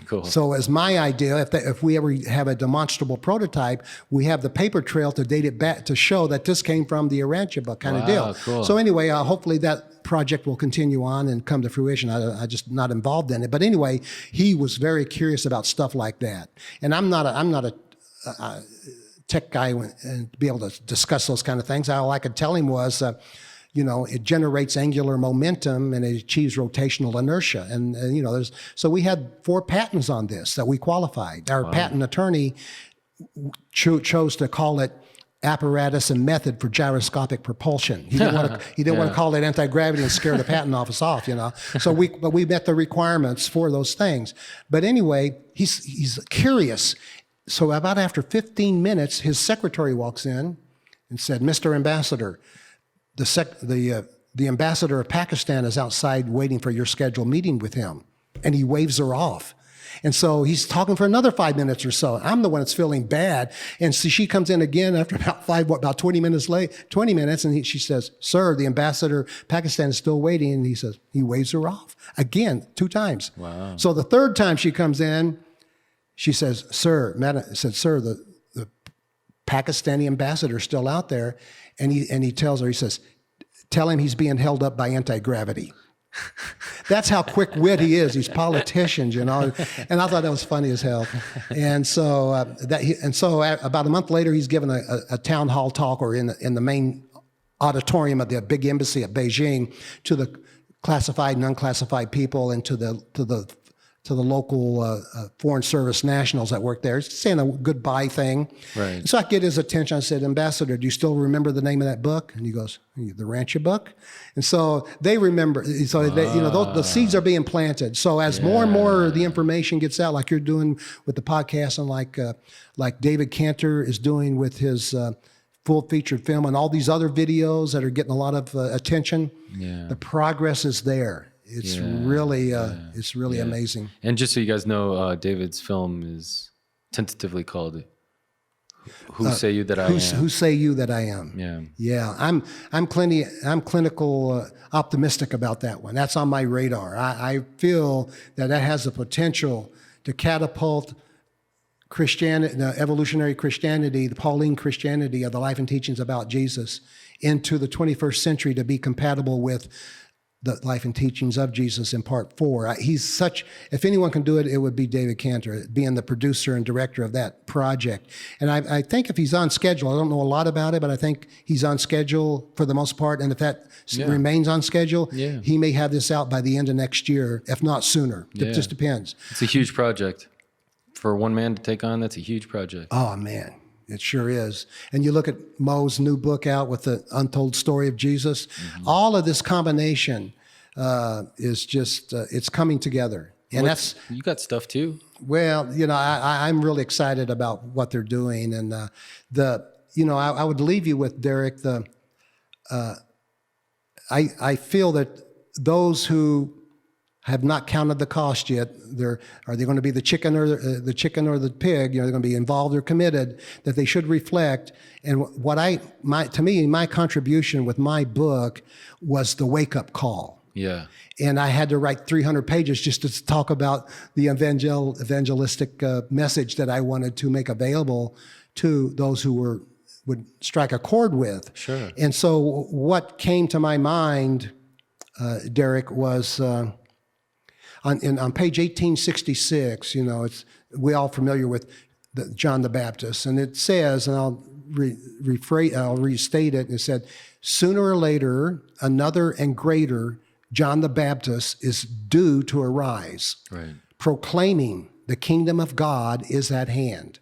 Cool. So as my idea, if we ever have a demonstrable prototype, we have the paper trail to date it back to show that this came from the Urantia book kind of deal. Cool. So anyway, hopefully that project will continue on and come to fruition. I just not involved in it. But anyway, he was very curious about stuff like that. And I'm not a tech guy and to be able to discuss those kind of things. All I could tell him was, it generates angular momentum and it achieves rotational inertia. And so we had 4 patents on this that we qualified. Our patent attorney chose to call it apparatus and method for gyroscopic propulsion. He didn't want to call it anti-gravity and scare the patent office off, So we met the requirements for those things. But anyway, he's curious. So about after 15 minutes, his secretary walks in and said, Mr. Ambassador, the ambassador of Pakistan is outside waiting for your scheduled meeting with him. And he waves her off. And so he's talking for another 5 minutes or so. I'm the one that's feeling bad. And so she comes in again after about 20 minutes late, 20 minutes, and she says, sir, the ambassador of Pakistan is still waiting. And he waves her off again, 2 times. Wow. So the 3rd time she comes in, she says, sir, the Pakistani ambassador is still out there. And he tells her, he says, tell him he's being held up by anti-gravity. That's how quick-wit he is. These politicians, And I thought that was funny as hell. And so about a month later, he's given a town hall talk, or in the main auditorium of the big embassy at Beijing, to the classified and unclassified people, and to the local Foreign Service nationals that work there. He's saying a goodbye thing. Right. So I get his attention. I said, Ambassador, do you still remember the name of that book? And he goes, the Urantia Book? And so they remember. So the seeds are being planted. So as more and more of the information gets out, like you're doing with the podcast, and like David Cantor is doing with his full featured film, and all these other videos that are getting a lot of attention, the progress is there. It's really amazing. And just so you guys know, David's film is tentatively called "Who Say You That I Am." Who Say You That I Am? Yeah. I'm clinical optimistic about that one. That's on my radar. I feel that has the potential to catapult Christianity, evolutionary Christianity, the Pauline Christianity of the life and teachings about Jesus, into the 21st century to be compatible with the life and teachings of Jesus in part 4. If anyone can do it, it would be David Cantor, being the producer and director of that project. And I think if he's on schedule, I don't know a lot about it, but I think he's on schedule for the most part. And if that remains on schedule, he may have this out by the end of next year, if not sooner. It just depends. It's a huge project. For one man to take on, that's a huge project. Oh, man. It sure is. And you look at Mo's new book out with the untold story of Jesus. Mm-hmm. All of this combination is just, it's coming together. And you got stuff too. Well, I'm really excited about what they're doing. And I would leave you with, Derek, I feel that those who have not counted the cost yet, are they going to be the chicken or the pig? They're going to be involved or committed. That they should reflect. And to me, my contribution with my book was the wake up call. Yeah. And I had to write 300 pages just to talk about the evangelistic message that I wanted to make available to those who would strike a chord with. Sure. And so what came to my mind, Derek, was On page 1866, we all familiar with John the Baptist, and it says, and I'll restate it. It said, "Sooner or later, another and greater John the Baptist is due to arise, Right. proclaiming the kingdom of God is at hand,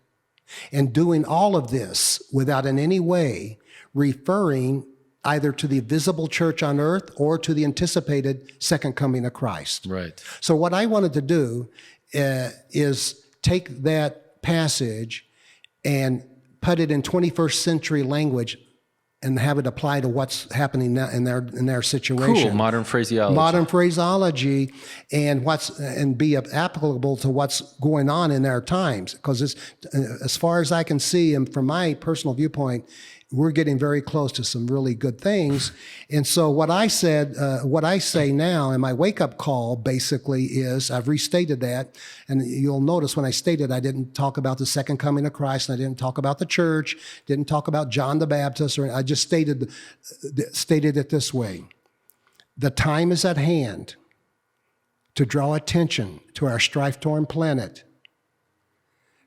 and doing all of this without in any way referring either to the visible church on earth or to the anticipated second coming of Christ." Right. So what I wanted to do is take that passage and put it in 21st century language and have it apply to what's happening now in their situation. Cool. Modern phraseology. Modern phraseology, and be applicable to what's going on in our times. Because as far as I can see, and from my personal viewpoint, we're getting very close to some really good things. And so what I say now, and my wake-up call basically is, I've restated that, and you'll notice when I stated, I didn't talk about the second coming of Christ, and I didn't talk about the church, didn't talk about John the Baptist, or I just stated it this way. The time is at hand to draw attention to our strife-torn planet,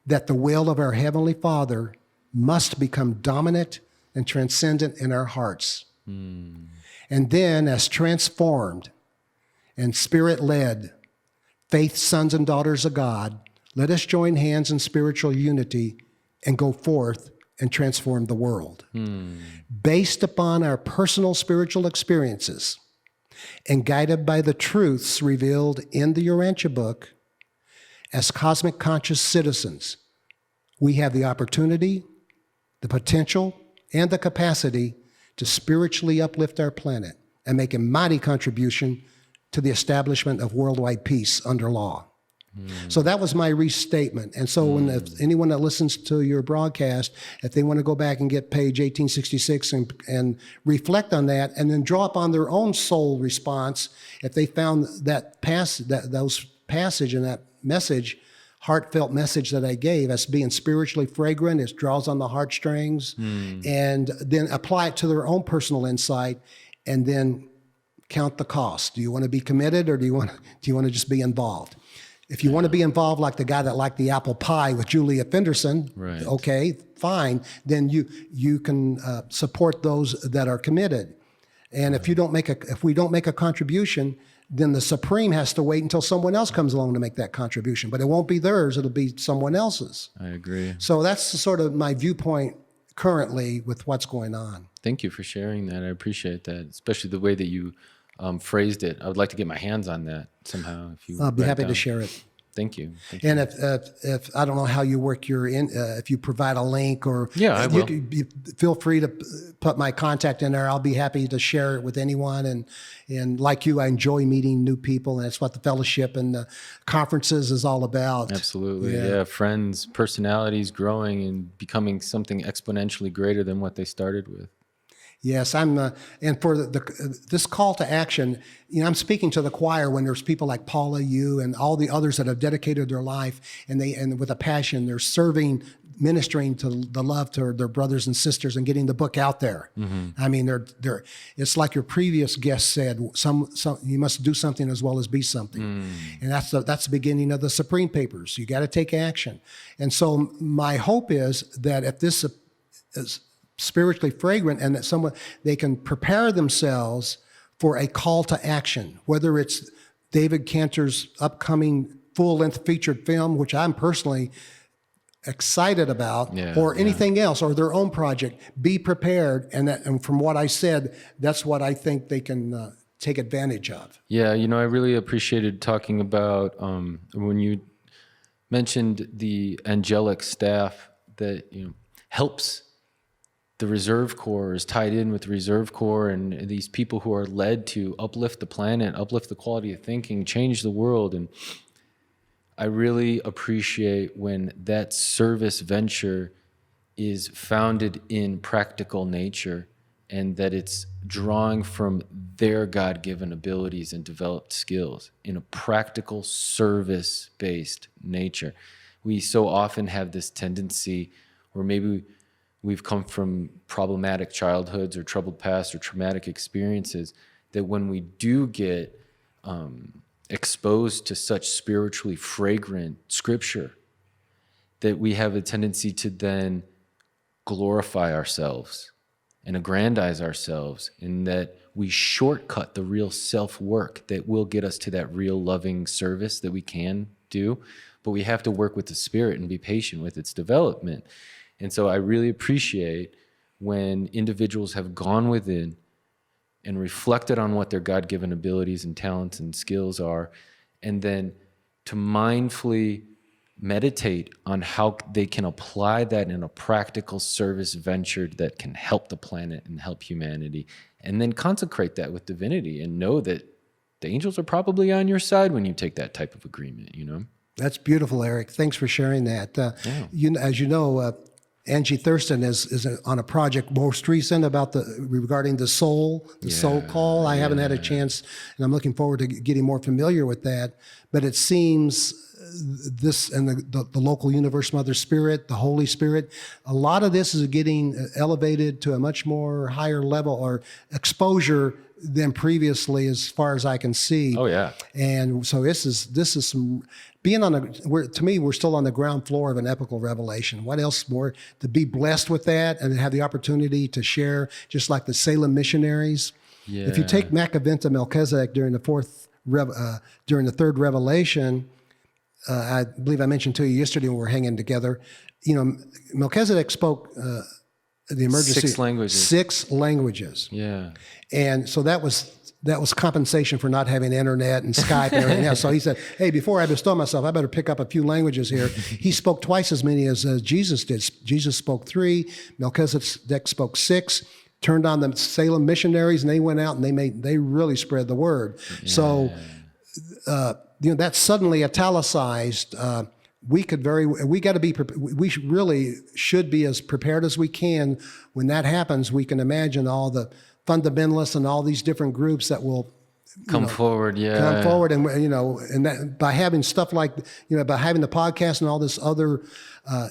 that the will of our Heavenly Father must become dominant and transcendent in our hearts. And then, as transformed and spirit-led faith sons and daughters of God, let us join hands in spiritual unity and go forth and transform the world. Based upon our personal spiritual experiences and guided by the truths revealed in the Urantia Book, as cosmic conscious citizens, we have the opportunity, the potential, and the capacity to spiritually uplift our planet and make a mighty contribution to the establishment of worldwide peace under law. So that was my restatement. And so if anyone that listens to your broadcast, if they want to go back and get page 1866 and reflect on that, and then draw up on their own soul response, if they found those passage and that message, heartfelt message that I gave as being spiritually fragrant, it draws on the heartstrings, and then apply it to their own personal insight, and then count the cost. Do you want to be committed, or do you want to just be involved? If you want to be involved, like the guy that liked the apple pie with Julia Fenderson, Right. Okay, fine. Then you can support those that are committed. And if we don't make a contribution, then the Supreme has to wait until someone else comes along to make that contribution. But it won't be theirs, it'll be someone else's. I agree. So that's sort of my viewpoint currently with what's going on. Thank you for sharing that. I appreciate that, especially the way that you phrased it. I would like to get my hands on that somehow. I'll be happy to share it. Thank you. And if I don't know how you work if you provide a link, or I will. Feel free to put my contact in there. I'll be happy to share it with anyone. And like you, I enjoy meeting new people, and that's what the fellowship and the conferences is all about. Absolutely. Yeah. Friends, personalities growing and becoming something exponentially greater than what they started with. Yes, and for this call to action, I'm speaking to the choir when there's people like Paula, you, and all the others that have dedicated their life, and with a passion, they're serving, ministering to the love to their brothers and sisters, and getting the book out there. I mean, they're. It's like your previous guest said, you must do something as well as be something, and that's the beginning of the Supreme Papers. You got to take action, and so my hope is that if this is spiritually fragrant, and that they can prepare themselves for a call to action, whether it's David Cantor's upcoming full-length featured film, which I'm personally excited about, or anything else, or their own project. Be prepared, and from what I said, that's what I think they can take advantage of. Yeah, I really appreciated talking about when you mentioned the angelic staff that helps. The Reserve Corps is tied in with the Reserve Corps, and these people who are led to uplift the planet, uplift the quality of thinking, change the world. And I really appreciate when that service venture is founded in practical nature, and that it's drawing from their God-given abilities and developed skills in a practical service-based nature. We so often have this tendency, or maybe we've come from problematic childhoods or troubled past or traumatic experiences, that when we do get exposed to such spiritually fragrant scripture that we have a tendency to then glorify ourselves and aggrandize ourselves, in that we shortcut the real self-work that will get us to that real loving service that we can do. But we have to work with the Spirit and be patient with its development. And so I really appreciate when individuals have gone within and reflected on what their God-given abilities and talents and skills are, and then to mindfully meditate on how they can apply that in a practical service venture that can help the planet and help humanity, and then consecrate that with divinity and know that the angels are probably on your side when you take that type of agreement, you know? That's beautiful, Eric. Thanks for sharing that. As you know, Angie Thurston is on a project most recent about regarding the soul call. I haven't had a chance, and I'm looking forward to getting more familiar with that. But it seems this and the local universe, Mother Spirit, the Holy Spirit, a lot of this is getting elevated to a much more higher level or exposure than previously, as far as I can see. Oh yeah. And so this is some being on to me, we're still on the ground floor of an epical revelation. What else more to be blessed with that and have the opportunity to share, just like the Salem missionaries. Yeah. If you take Macaventa Melchizedek during the third revelation, I believe I mentioned to you yesterday when we were hanging together, you know, Melchizedek spoke the emergency 6 languages. Yeah. And so that was compensation for not having internet and Skype and everything else. So he said, hey, before I bestow myself, I better pick up a few languages here. He spoke twice as many as Jesus did. Jesus spoke 3, Melchizedek spoke 6, turned on the Salem missionaries, and they went out and they really spread the word. Yeah. So, that's suddenly italicized. We really should be as prepared as we can. When that happens, we can imagine all the fundamentalists and all these different groups that will come forward, and and that by having stuff like by having the podcast and all this other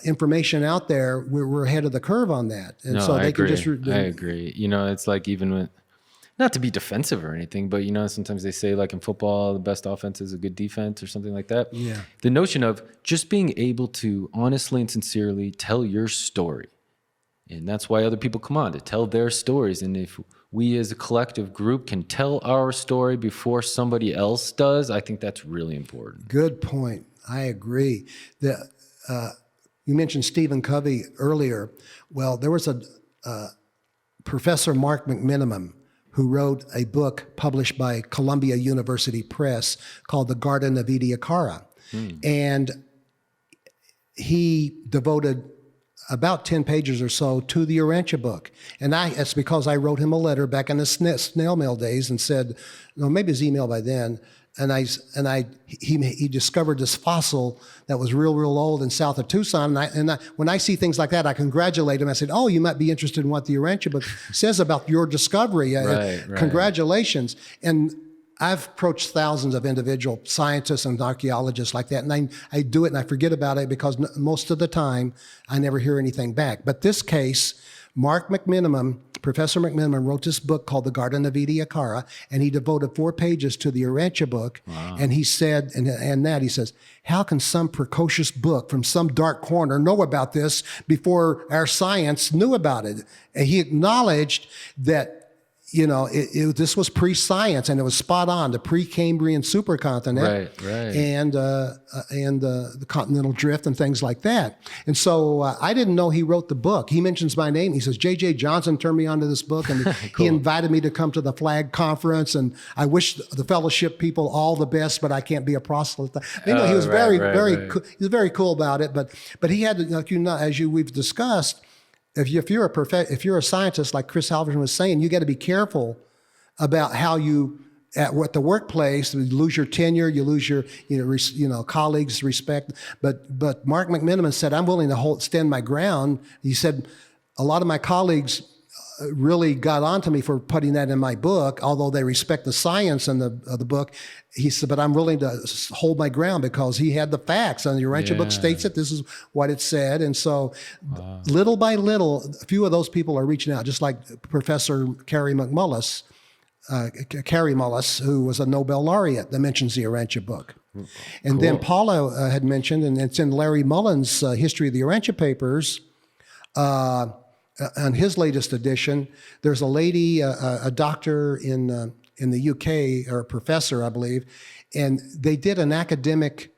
information out there, we're ahead of the curve on that. And I agree. I agree. It's like, even with, not to be defensive or anything, but sometimes they say, like in football, the best offense is a good defense or something like that. Yeah. The notion of just being able to honestly and sincerely tell your story. And that's why other people come on, to tell their stories. And if we as a collective group can tell our story before somebody else does, I think that's really important. Good point. I agree. You mentioned Stephen Covey earlier. Well, there was a Professor Mark McMiniman who wrote a book published by Columbia University Press called The Garden of Ediacara. And he devoted about 10 pages or so to the Urantia Book. And it's because I wrote him a letter back in the snail mail days and said, maybe his email by then, he discovered this fossil that was real old in south of Tucson. And when I see things like that, I congratulate him. I said, oh, you might be interested in what the Urantia Book says about your discovery. Right. Congratulations. And I've approached thousands of individual scientists and archaeologists like that, and I do it and I forget about it because most of the time I never hear anything back. But this case, Professor McMiniman wrote this book called The Garden of Ediacara, and he devoted 4 pages to the Urantia Book. Wow. And he said, he says, how can some precocious book from some dark corner know about this before our science knew about it? And he acknowledged that this was pre-science, and it was spot on, the pre-Cambrian supercontinent, and the continental drift and things like that. And so I didn't know he wrote the book. He mentions my name. He says, J.J. Johnson turned me onto this book, and cool. He invited me to come to the flag conference, and I wish the fellowship people all the best, but I can't be a proselyte. He was cool. He was very cool about it, but he had to, we've discussed. If you're a scientist like Chris Halverson was saying, you got to be careful about how you at the workplace. You lose your tenure, you lose your colleagues' respect. But Mark McMiniman said, I'm willing to stand my ground. He said, a lot of my colleagues really got onto me for putting that in my book, although they respect the science of the book. He said, but I'm willing to hold my ground because he had the facts. And the Urantia Book states it. This is what it said. And so little by little, a few of those people are reaching out, just like Professor Carrie McMullis Carrie Mullis, who was a Nobel laureate, that mentions the Urantia Book. And then Paula had mentioned, and it's in Larry Mullen's History of the Urantia Papers, on his latest edition, there's a lady, a doctor in the UK, or a professor, I believe, and they did an academic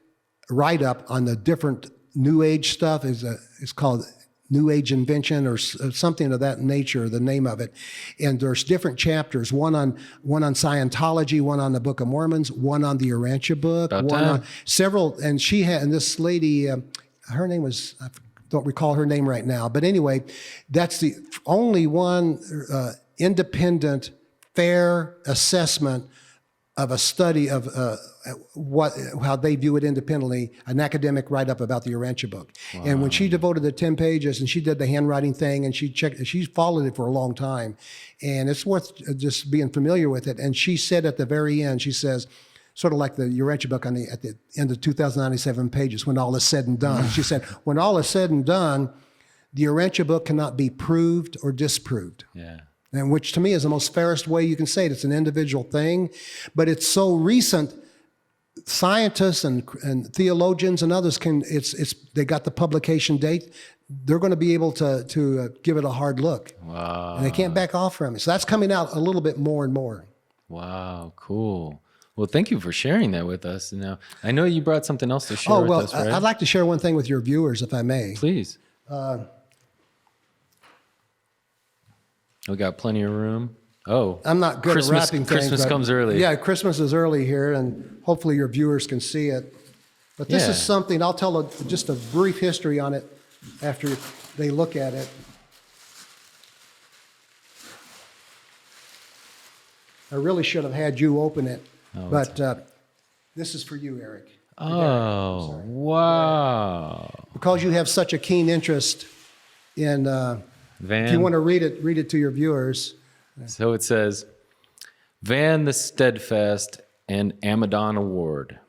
write-up on the different New Age stuff. It's called New Age Invention or something of that nature, the name of it. And there's different chapters, one on Scientology, one on the Book of Mormons, one on the Urantia Book, one on several. And and this lady, her name was, I don't recall her name right now, but anyway, that's the only one independent, fair assessment of a study of how they view it independently, an academic write-up about the Urantia Book. Wow. And when she devoted the 10 pages and she did the handwriting thing and she followed it for a long time, and it's worth just being familiar with it. And she said at the very end, she says, sort of like the Urantia Book at the end of 2,097 pages, when all is said and done. She said, when all is said and done, the Urantia Book cannot be proved or disproved. Yeah. And which to me is the most fairest way you can say it. It's an individual thing, but it's so recent. Scientists and theologians and others they got the publication date. They're going to be able to give it a hard look. Wow. And they can't back off from it. So that's coming out a little bit more and more. Wow, cool. Well, thank you for sharing that with us. Now, I know you brought something else to share with us, right? I'd like to share one thing with your viewers, if I may. Please. We got plenty of room. Oh, I'm not good at wrapping things. Christmas comes early. Yeah, Christmas is early here, and hopefully your viewers can see it. But this is something, I'll tell just a brief history on it after they look at it. I really should have had you open it, but this is for you, Eric. Oh, wow. Because you have such a keen interest in, Van, if you want to read it to your viewers. So it says, Van the Steadfast and Amadon Award.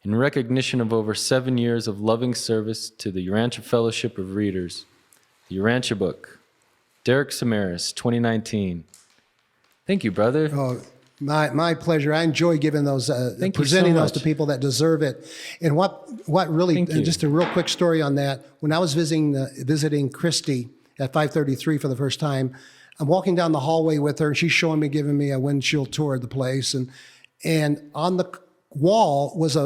In recognition of over 7 years of loving service to the Urantia Fellowship of Readers, the Urantia Book, Derek Samaras, 2019. Thank you, brother. Oh, my pleasure. I enjoy giving those, so presenting those much. to people that deserve it. And what really, and just a real quick story on that. When I was visiting Christy at 533 for the first time, I'm walking down the hallway with her, and she's giving me a windshield tour of the place, and on the wall was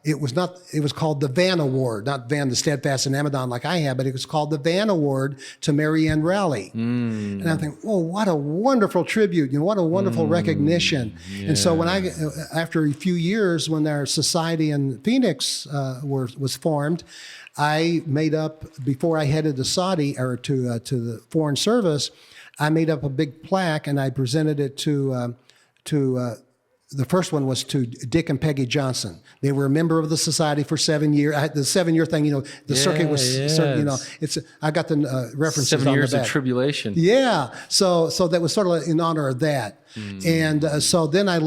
it was called the Van Award, not Van the Steadfast and Amadon like I had, but it was called the Van Award to Marianne Rowley. And I'm thinking, oh, what a wonderful tribute, what a wonderful recognition. Yeah. And so when after a few years, when our society in Phoenix was formed, I made up, before I headed to Saudi or to the Foreign Service, I made up a big plaque and I presented it to the first one was to Dick and Peggy Johnson. They were a member of the society for 7 years. The 7-year thing, the circuit was, I got the references 7 on years the back. of tribulation. Yeah, so that was sort of in honor of that. And so then I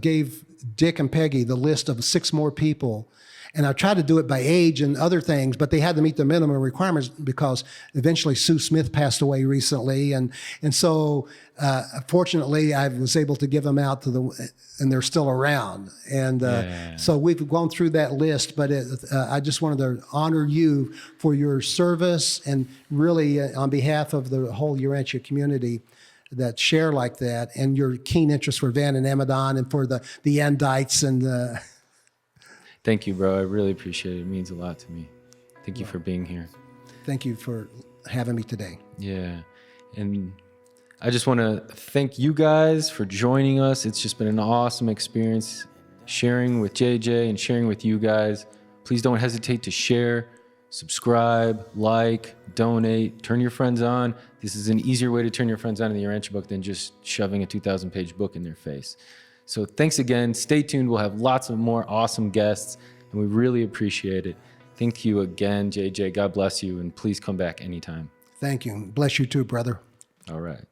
gave Dick and Peggy the list of 6 more people. And I tried to do it by age and other things, but they had to meet the minimum requirements because eventually Sue Smith passed away recently. And so fortunately, I was able to give them out and they're still around. And so we've gone through that list, but I just wanted to honor you for your service and really on behalf of the whole Urantia community that share like that, and your keen interest for Van and Amadon and for the Andites and the... Thank you, bro. I really appreciate it. It means a lot to me. Thank you for being here. Thank you for having me today. Yeah. And I just want to thank you guys for joining us. It's just been an awesome experience sharing with JJ and sharing with you guys. Please don't hesitate to share, subscribe, like, donate, turn your friends on. This is an easier way to turn your friends on in the Urantia Book than just shoving a 2,000-page book in their face. So thanks again. Stay tuned. We'll have lots of more awesome guests, and we really appreciate it. Thank you again, JJ. God bless you, and please come back anytime. Thank you. Bless you too, brother. All right.